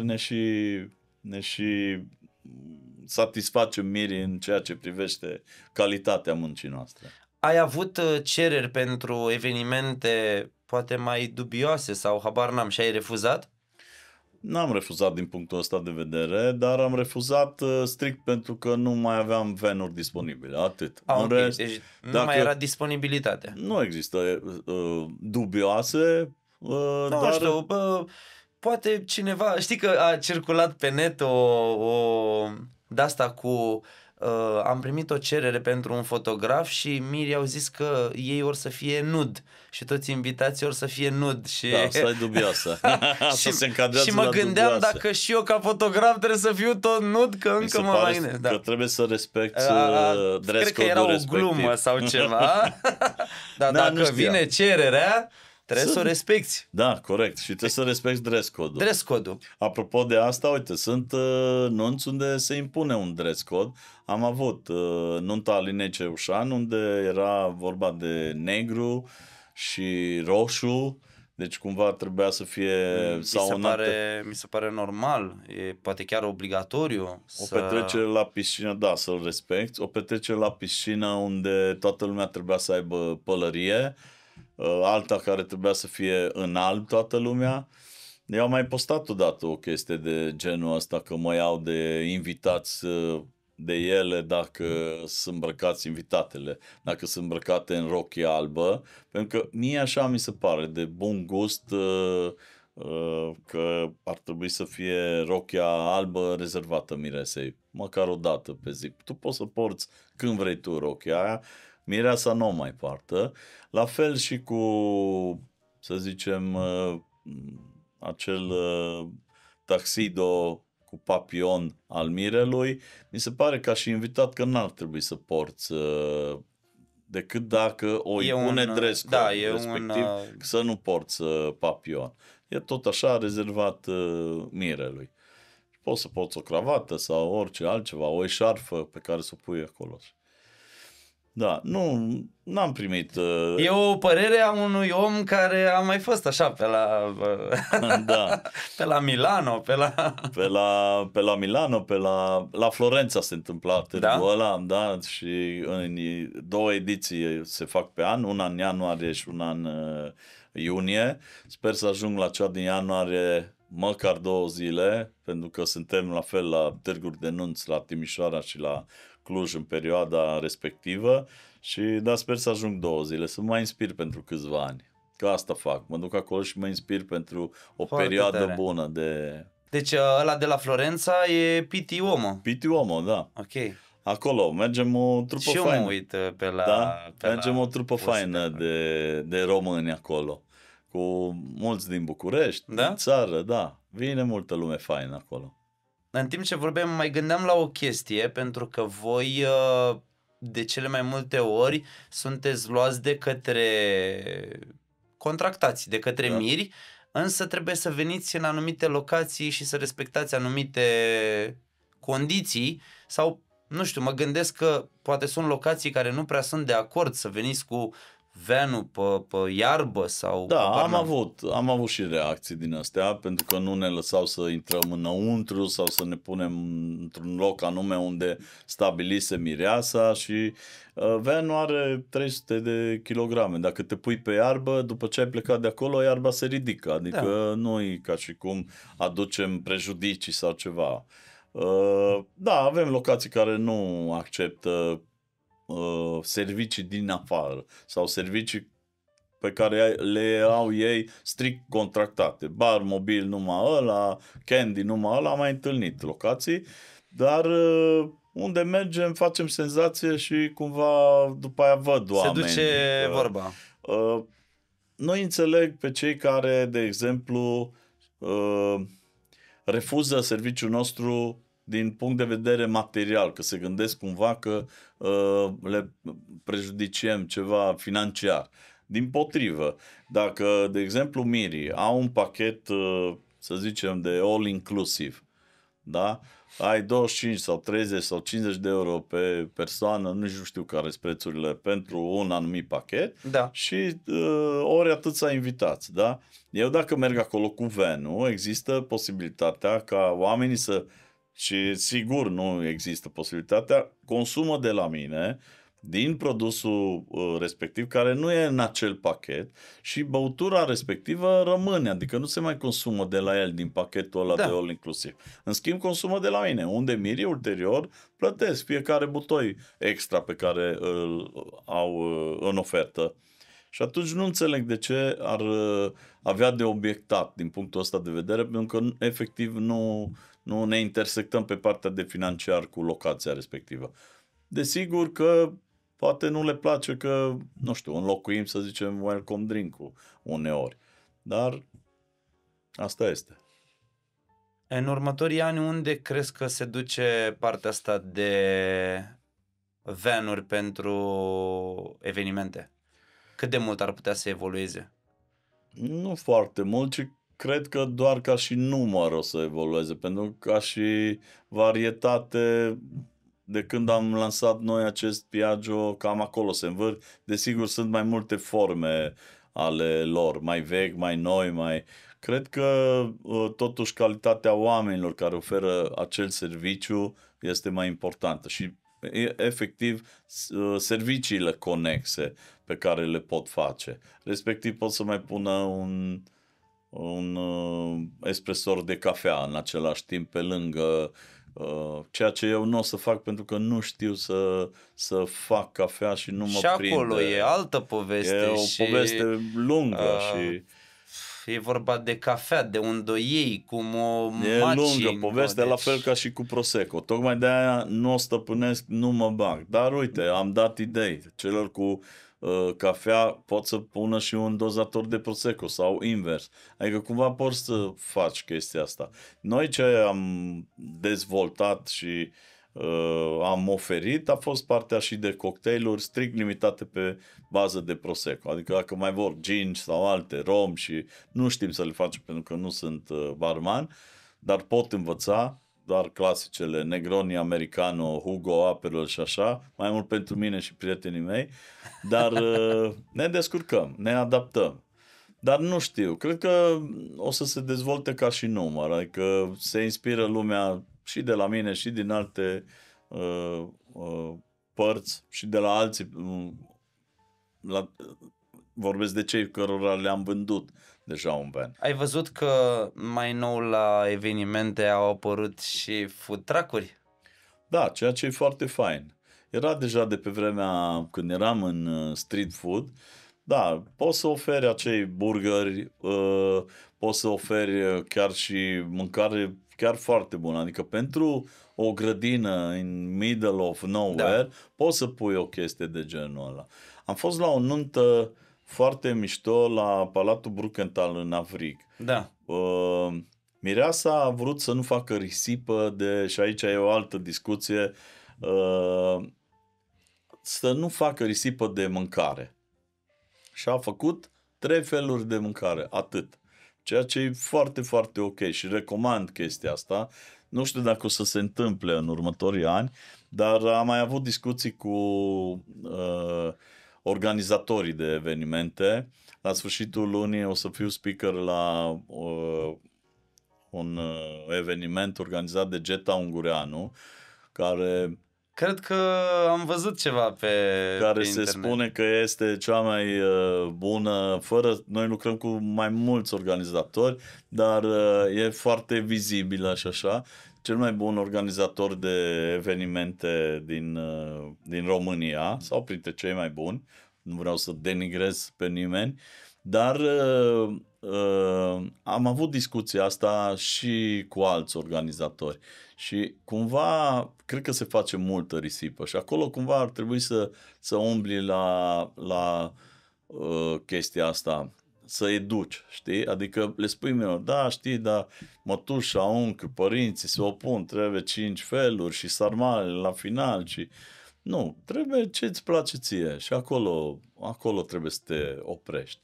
ne și satisfacem mirii în ceea ce privește calitatea muncii noastre. Ai avut cereri pentru evenimente poate mai dubioase sau habar n-am și ai refuzat? N-am refuzat din punctul ăsta de vedere, dar am refuzat strict pentru că nu mai aveam venuri disponibile, atât. În rest, deci nu mai era disponibilitate. Nu există dubioase, dar... știu, poate cineva, știi că a circulat pe net o de-asta cu... am primit o cerere pentru un fotograf și mirii au zis că ei or să fie nud și toți invitații or să fie nud. Și... Da, asta e dubioasă. și mă gândeam dubioase. Dacă și eu ca fotograf trebuie să fiu tot nud, că încă mă mai gândesc. Că trebuie să respecti dress code-ul. Cred că era o glumă sau ceva. Dar dacă vine cererea, trebuie să o respecti. Da, corect. Și trebuie să respecti dress code-ul. Dress code-ul. Apropo de asta, uite, sunt nunți unde se impune un dress code. Am avut nunta Alinei Ceușan, unde era vorba de negru și roșu. Deci cumva trebuia să fie... Mi se pare normal, e poate chiar obligatoriu. O petrecere la piscină, da, să-l respecti. O petrecere la piscină unde toată lumea trebuia să aibă pălărie. Alta care trebuia să fie în alb toată lumea. Eu am mai postat odată o chestie de genul ăsta, că mă iau de invitați de ele dacă sunt îmbrăcați invitatele, dacă sunt îmbrăcate în rochie albă, pentru că mie așa mi se pare de bun gust că ar trebui să fie rochia albă rezervată miresei, măcar o dată pe zi. Tu poți să porți când vrei tu rochia aia, mireasa nu o mai poartă. La fel și cu, să zicem, acel tuxedo cu papion al mirelui. Mi se pare ca și invitat că n-ar trebui să porți decât dacă o impune dress code, respectiv să nu porți papion. e tot așa rezervat mirelui. Poți o cravată sau orice altceva, o eșarfă pe care să o pui acolo. Da, n-am primit... E o părere a unui om care a mai fost așa pe la... da. Pe la Milano, Pe la Milano, la Florența se întâmpla târgul ăla, da, și în 2 ediții se fac pe an, una în ianuarie și una în iunie. Sper să ajung la cea din ianuarie măcar 2 zile, pentru că suntem la fel la târguri de nunți la Timișoara și la Cluj în perioada respectivă și sper să ajung 2 zile, să mă inspir pentru câțiva ani. Că asta fac, mă duc acolo și mă inspir pentru o perioadă tare. Bună de... Deci ăla de la Florența e Pitti Uomo. Pitti Uomo, da. Ok. Acolo mergem o trupă faină. Și eu mă uit pe la... Da? Mergem o trupă faină de români acolo. Cu mulți din București, din țară, da. Vine multă lume faină acolo. În timp ce vorbeam, mai gândeam la o chestie, pentru că voi de cele mai multe ori sunteți luați de către contractați, de către miri, însă trebuie să veniți în anumite locații și să respectați anumite condiții sau, nu știu, mă gândesc că poate sunt locații care nu prea sunt de acord să veniți cu vanul pe iarbă sau... Da, am avut și reacții din astea, pentru că nu ne lăsau să intrăm înăuntru sau să ne punem într-un loc anume unde stabilise mireasa și vanul are 300 de kilograme. Dacă te pui pe iarbă, după ce ai plecat de acolo, iarba se ridică, adică nu e ca și cum aducem prejudicii sau ceva. Da, avem locații care nu acceptă servicii din afară sau servicii pe care le au ei strict contractate. Bar mobil numai ăla, candy numai ăla, am mai întâlnit locații, dar unde mergem facem senzație și cumva după aia văd oameni. Se duce vorba. Noi înțeleg pe cei care, de exemplu, refuză serviciul nostru din punct de vedere material, că se gândesc cumva că le prejudiciem ceva financiar. Dimpotrivă, dacă, de exemplu, mirii au un pachet, să zicem, de all-inclusive, da? Ai 25 sau 30 sau 50 de euro pe persoană, nu știu care sunt prețurile pentru un anumit pachet și ori atâția invitați, da? Eu dacă merg acolo cu vanul, există posibilitatea ca oamenii să... Și sigur nu există posibilitatea, consumă de la mine din produsul respectiv care nu e în acel pachet și băutura respectivă rămâne, adică nu se mai consumă de la el din pachetul ăla de all inclusiv. În schimb consumă de la mine, unde mirii ulterior plătesc fiecare butoi extra pe care îl au în ofertă. Și atunci nu înțeleg de ce ar avea de obiectat din punctul ăsta de vedere, pentru că efectiv nu ne intersectăm pe partea de financiar cu locația respectivă. Desigur că poate nu le place că, nu știu, înlocuim, să zicem, welcome drink-ul uneori. Dar asta este. În următorii ani, unde crezi că se duce partea asta de vanuri pentru evenimente? Cât de mult ar putea să evolueze? Nu foarte mult, ci cred că doar ca și număr o să evolueze, pentru că ca și varietate, de când am lansat noi acest Piaggio, cam acolo se învârt. Desigur, sunt mai multe forme ale lor, mai vechi, mai noi, mai... Cred că totuși calitatea oamenilor care oferă acel serviciu este mai importantă și efectiv serviciile conexe pe care le pot face. Respectiv pot să mai pună un espresor de cafea în același timp pe lângă, ceea ce eu nu o să fac pentru că nu știu să fac cafea și nu mă prinde. Și acolo e altă poveste. E o poveste lungă și... E vorba de cafea, de unde o iei, cum o e maci. lungă poveste, la fel ca și cu Prosecco. Tocmai de aia nu o stăpânesc, nu mă bag. Dar uite, am dat idei. Celor cu cafea pot să pună și un dozator de Prosecco sau invers. Adică cumva poți să faci chestia asta. Noi ce am dezvoltat și am oferit a fost partea și de cocktailuri strict limitate pe bază de Prosecco. Adică dacă mai vor gin sau alte rom și nu știm să le facem pentru că nu sunt barman, dar pot învăța doar clasicele Negroni, Americano, Hugo, Aperol și așa, mai mult pentru mine și prietenii mei, dar ne descurcăm, ne adaptăm. Dar nu știu, cred că o să se dezvolte ca și număr, adică se inspiră lumea și de la mine și din alte părți și de la alții, vorbesc de cei cărora le-am vândut deja un van. Ai văzut că mai nou la evenimente au apărut și food truck-uri? Da, ceea ce e foarte fain. Era deja de pe vremea când eram în street food. Da, poți să oferi acei burgeri, poți să oferi chiar și mâncare chiar foarte bună. Adică pentru o grădină in middle of nowhere, poți să pui o chestie de genul ăla. Am fost la o nuntă foarte mișto la Palatul Brukenthal în Avrig. Da. Mireasa a vrut să nu facă risipă de, și aici e o altă discuție, să nu facă risipă de mâncare. Și a făcut 3 feluri de mâncare, atât. Ceea ce e foarte, foarte ok și recomand chestia asta. Nu știu dacă o să se întâmple în următorii ani, dar am mai avut discuții cu organizatorii de evenimente. La sfârșitul lunii o să fiu speaker la un eveniment organizat de Geta Ungureanu, care... Cred că am văzut ceva pe se internet. spune că este cea mai bună, noi lucrăm cu mai mulți organizatori, dar e foarte vizibilă și așa. Cel mai bun organizator de evenimente din România, sau printre cei mai buni, nu vreau să denigrez pe nimeni, dar am avut discuția asta și cu alți organizatori și cumva cred că se face multă risipă și acolo cumva ar trebui să umbli la chestia asta, să educi, știi? Adică le spui minor, da, știi, dar mătușa, unchiul, părinții se opun, trebuie 5 feluri și sarmale la final și... Nu, trebuie ce-ți place ție și acolo trebuie să te oprești.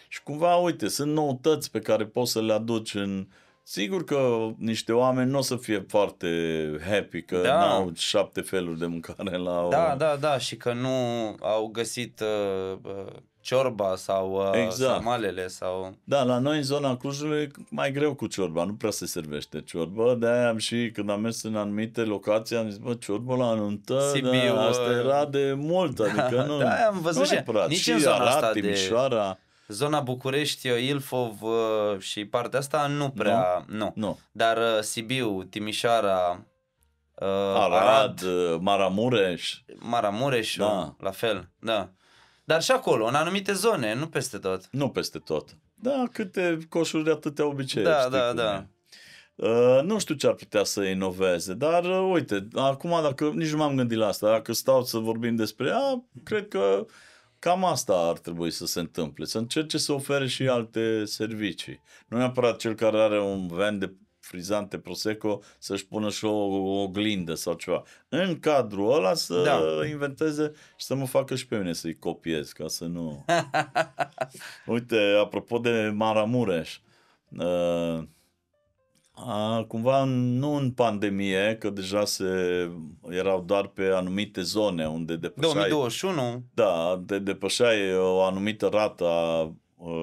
Și cumva, uite, sunt noutăți pe care poți să le aduci în... Sigur că niște oameni nu o să fie foarte happy că n-au 7 feluri de mâncare la... Da, și că nu au găsit ciorba sau sarmalele sau... Da, la noi în zona Clujului e mai greu cu ciorba, nu prea se servește ciorbă, de-aia am și când am mers în anumite locații am zis, bă, ciorbă la nuntă, Sibiu, asta era de mult, adică nu... Da, am văzut nici în zona asta Timișoara... Zona București, Ilfov și partea asta nu prea, nu. Dar Sibiu, Timișoara, Arad, Maramureș, la fel, da. Dar și acolo, în anumite zone, nu peste tot. Nu peste tot. Da, câte coșuri, atâtea obiceiuri. Da. Nu știu ce ar putea să inoveze, dar uite, acum dacă nici nu m-am gândit la asta, dacă stau să vorbim despre cred că cam asta ar trebui să se întâmple, să încerce să ofere și alte servicii. Nu neapărat cel care are un van de frizante Prosecco să-și pună și o oglindă sau ceva. În cadrul ăla să inventeze și să mă facă și pe mine să-i copiez, ca să nu... Uite, apropo de Maramureș, cumva nu în pandemie, că deja erau doar pe anumite zone unde depășeai... 2021? Da, depășeai o anumită rată a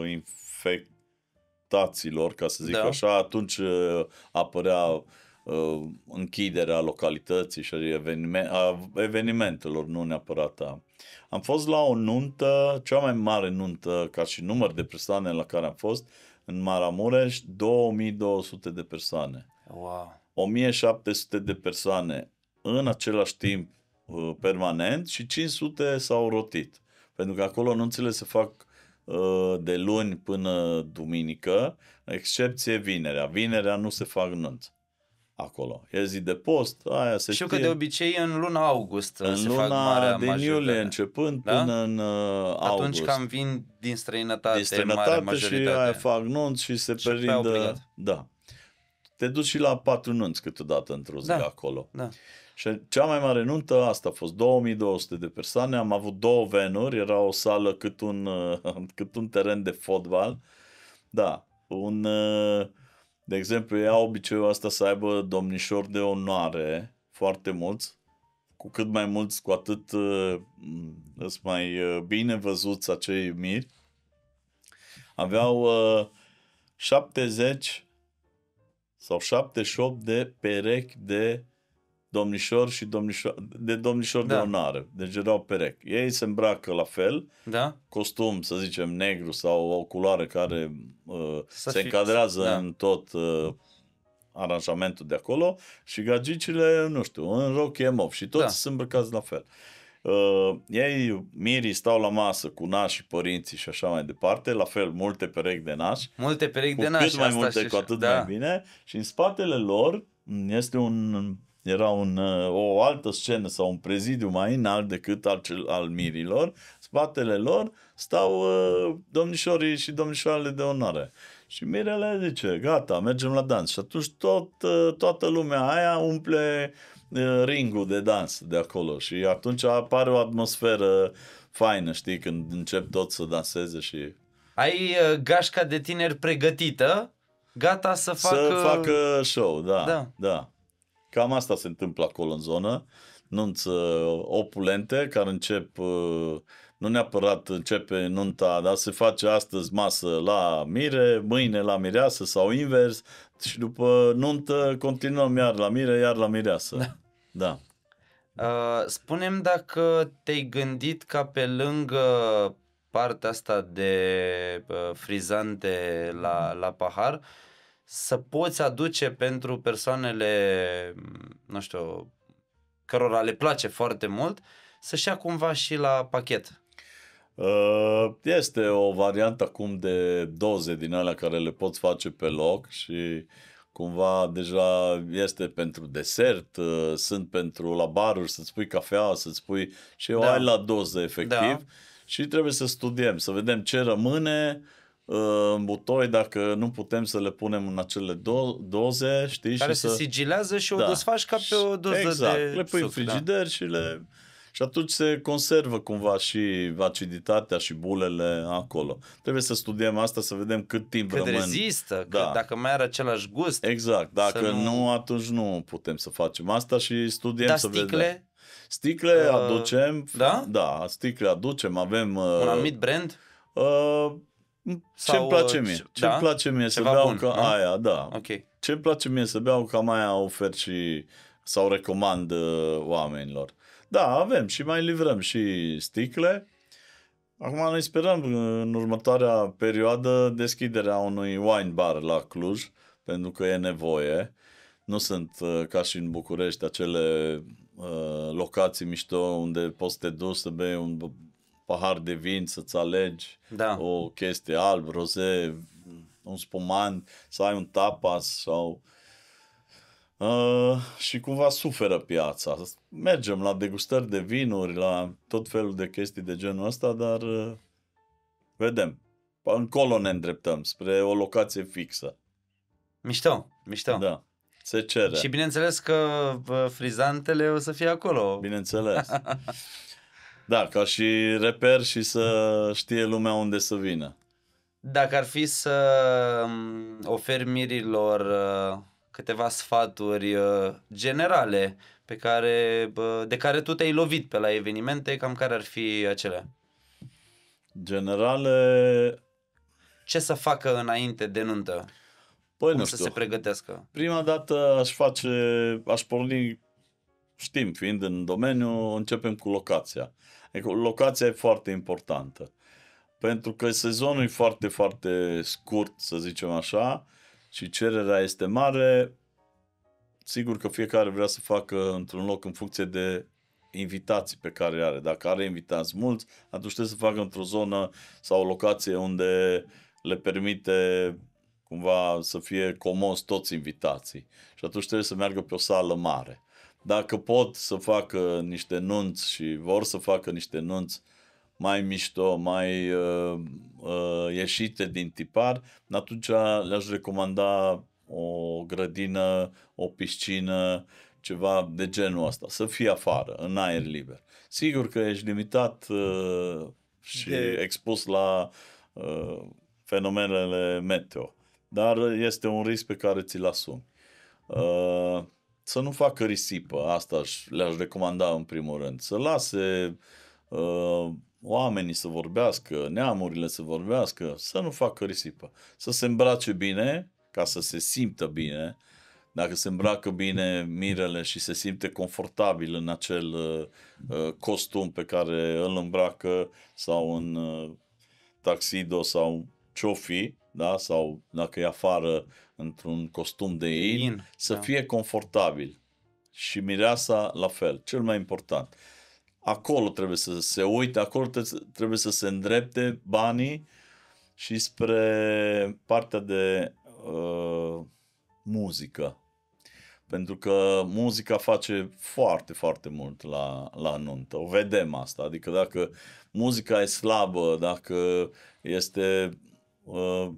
infectațiilor, ca să zic așa, atunci apărea închiderea localității și a evenimentelor, nu neapărat Am fost la o nuntă, cea mai mare nuntă ca și număr de persoane la care am fost, în Maramureș, 2200 de persoane. Wow. 1700 de persoane în același timp permanent și 500 s-au rotit. Pentru că acolo nunțile se fac de luni până duminică, excepție vinerea. Vinerea nu se fac nunți acolo. E zi de post, aia se știe. Știu că de obicei în luna august în se luna fac marea din iulie începând până în august. Atunci cam vin din străinătate, mare majoritate și aia fac nunți și se perindă. Da. te duci și la 4 nunți câteodată într-o zi acolo. Da. Și cea mai mare nuntă, asta a fost 2200 de persoane, am avut 2 venuri, era o sală cât un teren de fotbal. Da, de exemplu, ea obiceiul asta să aibă domnișori de onoare, foarte mulți, cu cât mai mulți, cu atât sunt mai bine văzuți acei miri. Aveau 70 sau 78 de perechi de domnișori și domnișori de onoare. Deci erau perechi. Ei se îmbracă la fel, costum, să zicem, negru sau o culoare care se încadrează în tot aranjamentul de acolo și gagicile, nu știu, în rochie mov și toți sunt îmbrăcați la fel. Ei, mirii, stau la masă cu nași și părinții și așa mai departe, la fel, multe perechi de nași. Multe perechi de nași. Cu cât mai multe, cu atât mai bine. Și în spatele lor este o altă scenă sau un prezidiu mai înalt decât al mirilor. Spatele lor stau domnișorii și domnișoarele de onoare. Și mirele zice, gata, mergem la dans. Și atunci toată lumea aia umple ringul de dans de acolo. Și atunci apare o atmosferă faină, știi, când încep toți să danseze și... Ai gașca de tineri pregătită, gata să facă show, da. Cam asta se întâmplă acolo în zonă. Nunți opulente care încep, nu neapărat începe nunta, dar se face astăzi masă la mire, mâine la mireasă sau invers și după nuntă continuăm iar la mire, iar la mireasă. Da. Spune-mi dacă te-ai gândit ca pe lângă partea asta de frizante la pahar să poți aduce pentru persoanele, nu știu, cărora le place foarte mult, să-și ia cumva și la pachet. Este o variantă acum de doze din alea care le poți face pe loc și cumva deja este pentru desert, sunt pentru la baruri, să-ți pui cafea, să-ți pui și ai la doză efectiv și trebuie să studiem, să vedem ce rămâne în butoi, dacă nu putem să le punem în acele doze, știi? Care se sigilează și o desfaci ca pe o doză de le pui în frigider și atunci se conservă cumva și aciditatea și bulele acolo. Trebuie să studiem asta, să vedem cât timp rămân. Cât rezistă, dacă mai are același gust. Exact, dacă nu, atunci nu putem să facem asta și studiem să vedem. Sticle aducem. Da, sticle aducem, avem... un anumit brand? Ce-mi place mie? Ce-mi place mie să beau ca aia, Okay. Ce-mi place mie să beau cam aia ofer și sau recomand oamenilor. Da, avem și mai livrăm și sticle. Acum noi sperăm în următoarea perioadă deschiderea unui wine bar la Cluj, pentru că e nevoie. Nu sunt ca și în București acele locații mișto unde poți să te duci să bei un pahar de vin, să-ți alegi o chestie alb, roze, un spumant, să ai un tapas sau... și cumva suferă piața. Mergem la degustări de vinuri, la tot felul de chestii de genul ăsta, dar vedem. Încolo ne îndreptăm, spre o locație fixă. Mișto. Da, se cere. Și bineînțeles că frizantele o să fie acolo. Bineînțeles. Da, ca și reper și să știe lumea unde să vină. Dacă ar fi să oferi mirilor câteva sfaturi generale de care tu te-ai lovit pe la evenimente, cam care ar fi acelea? Generale... Ce să facă înainte de nuntă? Cum să se pregătească? Prima dată aș porni, știm, fiind în domeniu, începem cu locația. Locația e foarte importantă. Pentru că sezonul e foarte, foarte scurt, să zicem așa, și cererea este mare. Sigur că fiecare vrea să facă într-un loc în funcție de invitații pe care are. Dacă are invitați mulți, atunci trebuie să facă într-o zonă sau o locație unde le permite cumva să fie comos toți invitații. Și atunci trebuie să meargă pe o sală mare. Dacă pot să facă niște nunți și vor să facă niște nunți mai mișto, mai ieșite din tipar, atunci le-aș recomanda o grădină, o piscină, ceva de genul ăsta, să fii afară, în aer liber. Sigur că ești limitat și expus la fenomenele meteo, dar este un risc pe care ți-l asumi. Să nu facă risipă, asta le-aș recomanda în primul rând, să lase oamenii să vorbească, neamurile să vorbească, să nu facă risipă, să se îmbrace bine, ca să se simtă bine. Dacă se îmbracă bine mirele și se simte confortabil în acel costum pe care îl îmbracă, sau în tuxedo sau ce-o fi, da? Sau dacă e afară într-un costum de in, să fie confortabil. Și mireasa la fel, cel mai important. Acolo trebuie să se uite, acolo trebuie să se îndrepte banii și spre partea de muzică. Pentru că muzica face foarte, foarte mult la nuntă. O vedem asta. Adică dacă muzica e slabă, dacă este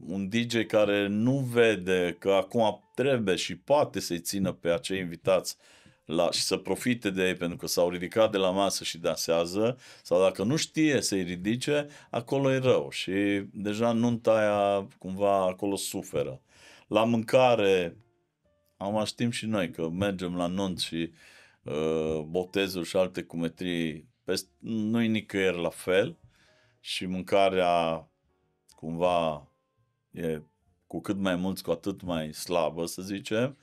un DJ care nu vede că acum trebuie și poate să-i țină pe acei invitați și să profite de ei pentru că s-au ridicat de la masă și dansează, sau dacă nu știe să-i ridice, acolo e rău și deja nunta aia cumva acolo suferă. La mâncare, acum știm și noi că mergem la nunți și botezuri și alte cumetrii, nu-i nicăieri la fel și mâncarea cumva e cu cât mai mulți, cu atât mai slabă, să zicem.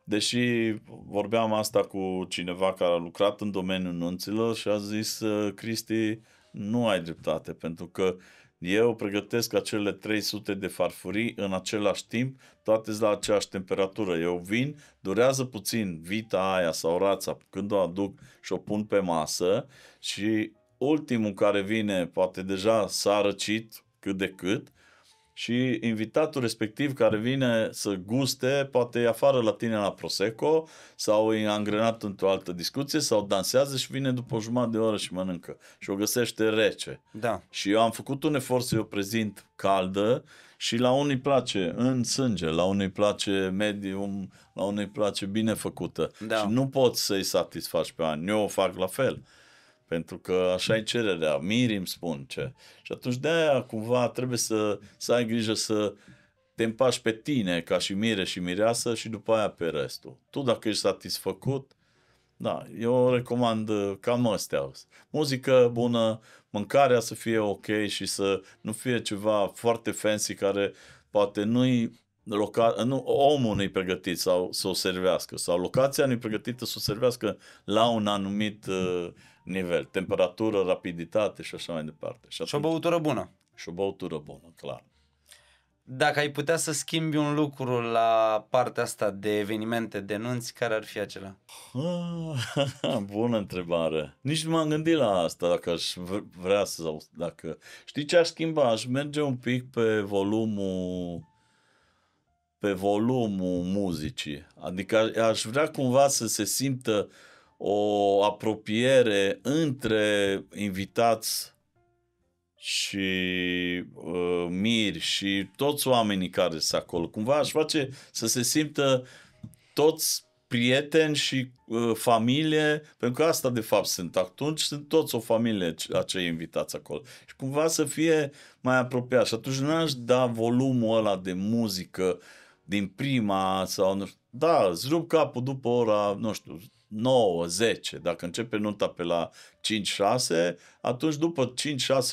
Deși vorbeam asta cu cineva care a lucrat în domeniul nunților și a zis: Cristi, nu ai dreptate, pentru că eu pregătesc acele 300 de farfurii în același timp, toate la aceeași temperatură. Eu vin, durează puțin vita aia sau rața când o aduc și o pun pe masă și ultimul care vine poate deja s-a răcit cât de cât și invitatul respectiv care vine să guste poate e afară la tine la Prosecco sau e angrenat într-o altă discuție sau dansează și vine după o jumătate de oră și mănâncă și o găsește rece. Da. Și eu am făcut un efort să o prezint caldă și la unii place în sânge, la unii place medium, la unii place bine făcută. Da. Și nu poți să-i satisfaci pe ani. Eu o fac la fel. Pentru că așa e cererea. Mirii îmi spun ce. Și atunci de-aia cumva trebuie să ai grijă să te împași pe tine ca și mire și mireasă și după aia pe restul. Tu dacă ești satisfăcut, da, eu recomand cam astea. Muzică bună, mâncarea să fie ok și să nu fie ceva foarte fancy care poate omul nu-i pregătit sau să o servească sau locația nu-i pregătită să o servească la un anumit nivel, temperatură, rapiditate și așa mai departe. Și o băutură bună. Și o băutură bună, clar. Dacă ai putea să schimbi un lucru la partea asta de evenimente, de nunți, care ar fi acela? Bună întrebare. Nici nu m-am gândit la asta, dacă aș vrea sau dacă... Știi ce aș schimba? Aș merge un pic pe volumul muzicii. Adică aș vrea cumva să se simtă o apropiere între invitați și miri și toți oamenii care sunt acolo. Cumva aș face să se simtă toți prieteni și familie, pentru că asta de fapt sunt. Atunci sunt toți o familie acei invitați acolo. Și cumva să fie mai apropiat. Și atunci nu aș da volumul ăla de muzică din prima sau nu știu. Da, îți rup capul după ora, nu știu, 9, 10. Dacă începe nunta pe la 5-6, atunci după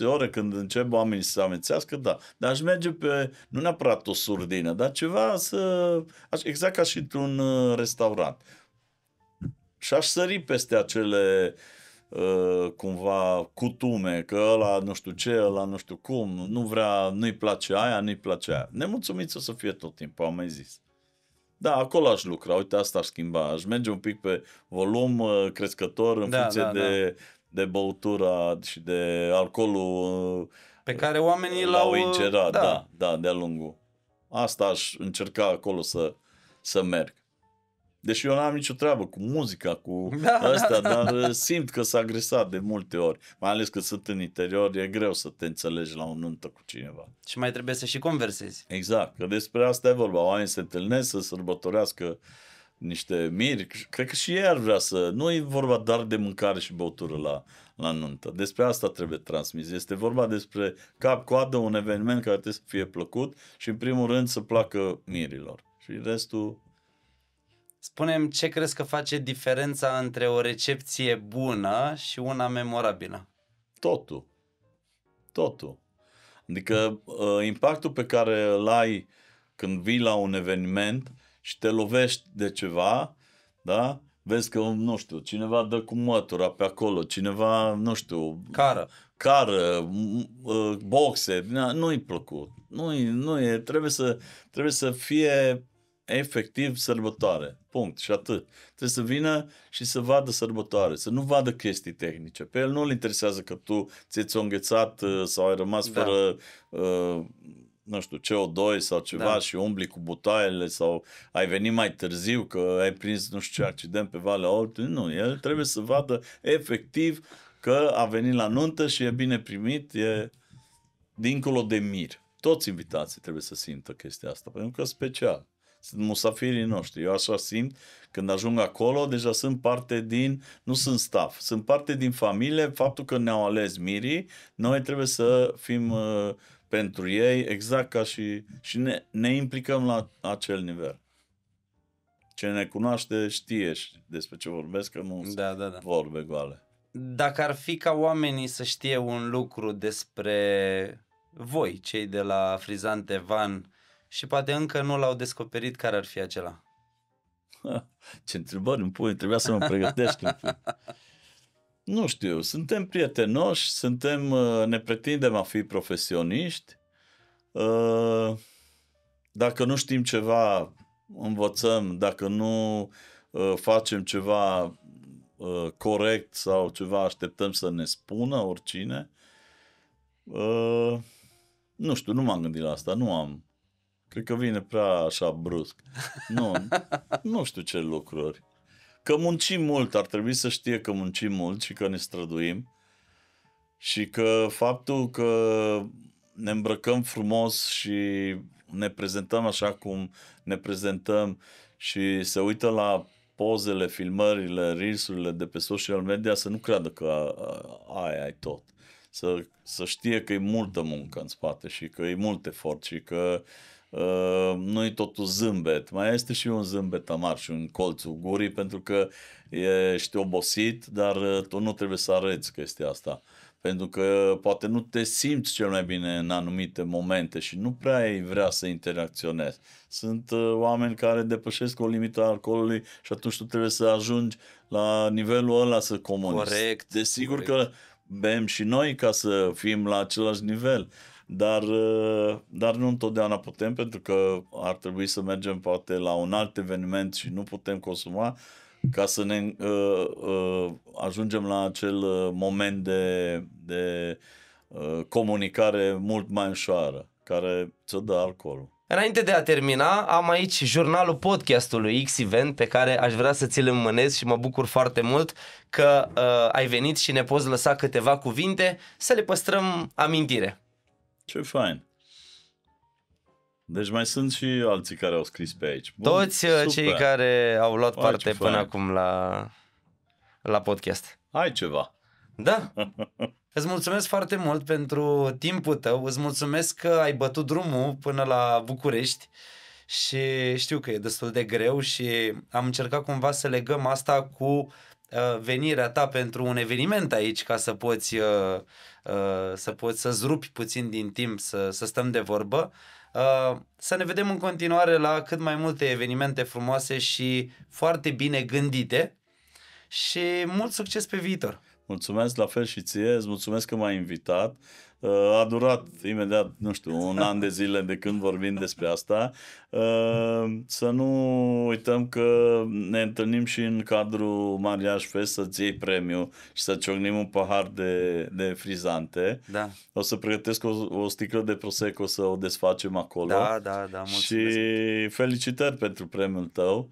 5-6 ore când încep oamenii să se amețească, da. Dar aș merge pe, nu neapărat o surdină, dar ceva exact ca și într-un restaurant. Și aș sări peste acele cumva cutume, că ăla nu știu ce, ăla nu știu cum, nu-i place aia, nu-i place aia. Nemulțumiți o să fie tot timpul, am mai zis. Da, acolo aș lucra, uite, asta aș schimba. Aș merge un pic pe volum crescător în funcție de băutura și de alcoolul pe care oamenii l-au ingerat, de-a lungul. Asta aș încerca acolo să merg. Deși eu n-am nicio treabă cu muzica, cu astea, dar simt că s-a agresat de multe ori. Mai ales că sunt în interior, e greu să te înțelegi la o nuntă cu cineva. Și mai trebuie să și conversezi. Exact, că despre asta e vorba. Oamenii se întâlnesc să sărbătorească niște miri. Cred că și ei ar vrea să... Nu e vorba doar de mâncare și băutură la nuntă. Despre asta trebuie transmis. Este vorba despre cap-coadă, un eveniment care trebuie să fie plăcut și în primul rând să placă mirilor. Și restul... Spune-mi ce crezi că face diferența între o recepție bună și una memorabilă? Totul. Adică impactul pe care îl ai când vii la un eveniment și te lovești de ceva, da? Vezi că, nu știu, cineva dă cu mătura pe acolo, cineva, nu știu... Cară, boxe, nu-i plăcut. Trebuie să fie efectiv sărbătoare. Punct. Și atât. Trebuie să vină și să vadă sărbătoare, să nu vadă chestii tehnice. Pe el nu-l interesează că tu ți-ai înghețat sau ai rămas fără... nu știu, CO2 sau ceva și umbli cu butoaiele sau ai venit mai târziu că ai prins nu știu ce accident pe Valea Oltului. Nu, el trebuie să vadă efectiv că a venit la nuntă și e bine primit, e dincolo de mir. Toți invitații trebuie să simtă chestia asta, pentru că special. Sunt musafirii noștri. Eu așa simt, când ajung acolo, deja sunt parte din, nu sunt staff, sunt parte din familie. Faptul că ne-au ales mirii, noi trebuie să fim pentru ei exact ca și ne implicăm la acel nivel. Cine ne cunoaște știe despre ce vorbesc, că nu sunt vorbe goale. Dacă ar fi ca oamenii să știe un lucru despre voi, cei de la Frizante Van, și poate încă nu l-au descoperit, care ar fi acela? Ce întrebări îmi pui, trebuia să mă pregătesc. Nu știu, suntem prietenoși, ne pretindem a fi profesioniști. Dacă nu știm ceva, învățăm. Dacă nu facem ceva corect sau ceva, așteptăm să ne spună oricine. Nu știu, nu m-am gândit la asta, nu am. Cred că vine prea așa brusc. Nu știu ce lucruri. Că muncim mult, ar trebui să știe că muncim mult și că ne străduim și că faptul că ne îmbrăcăm frumos și ne prezentăm așa cum ne prezentăm și se uită la pozele, filmările, reels-urile de pe social media, să nu creadă că aia e tot. Să știe că e multă muncă în spate și că e mult efort și că nu-i totul zâmbet. Mai este și un zâmbet amar și un colțul gurii, pentru că ești obosit, dar tu nu trebuie să arăți chestia asta. Pentru că poate nu te simți cel mai bine în anumite momente și nu prea ai vrea să interacționezi. Sunt oameni care depășesc o limită a alcoolului și atunci tu trebuie să ajungi la nivelul ăla să comunici. Corect. Desigur că bem și noi ca să fim la același nivel. Dar nu întotdeauna putem, pentru că ar trebui să mergem poate la un alt eveniment și nu putem consuma ca să ne ajungem la acel moment de comunicare mult mai ușoară, care ți-o dă alcoolul. Înainte de a termina, am aici jurnalul podcastului X-Event pe care aș vrea să ți-l înmânez și mă bucur foarte mult că ai venit și ne poți lăsa câteva cuvinte să le păstrăm amintire. Ce fain! Deci mai sunt și alții care au scris pe aici. Bun, toți cei care au luat parte până acum la podcast. Ai ceva. Da. Îți mulțumesc foarte mult pentru timpul tău. Îți mulțumesc că ai bătut drumul până la București și știu că e destul de greu și am încercat cumva să legăm asta cu venirea ta pentru un eveniment aici, ca să poți să-ți rupi puțin din timp, să stăm de vorbă. Să ne vedem în continuare la cât mai multe evenimente frumoase și foarte bine gândite și mult succes pe viitor. Mulțumesc la fel și ție, îți mulțumesc că m-ai invitat. A durat imediat, nu știu, un an de zile de când vorbim despre asta. Să nu uităm că ne întâlnim și în cadrul Mariage Fest să-ți iei premiu și să ciocnim un pahar de frizante. Da. O să pregătesc o sticlă de Prosecco să o desfacem acolo. Da, mulțumesc. Și felicitări pentru premiul tău.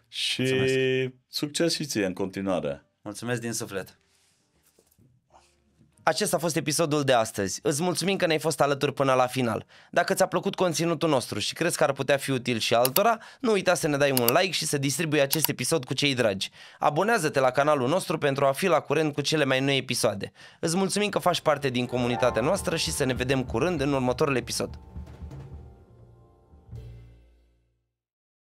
Și Mulțumesc. succes și ție în continuare. Mulțumesc din suflet. Acesta a fost episodul de astăzi. Îți mulțumim că ne-ai fost alături până la final. Dacă ți-a plăcut conținutul nostru și crezi că ar putea fi util și altora, nu uita să ne dai un like și să distribui acest episod cu cei dragi. Abonează-te la canalul nostru pentru a fi la curent cu cele mai noi episoade. Îți mulțumim că faci parte din comunitatea noastră și să ne vedem curând în următorul episod.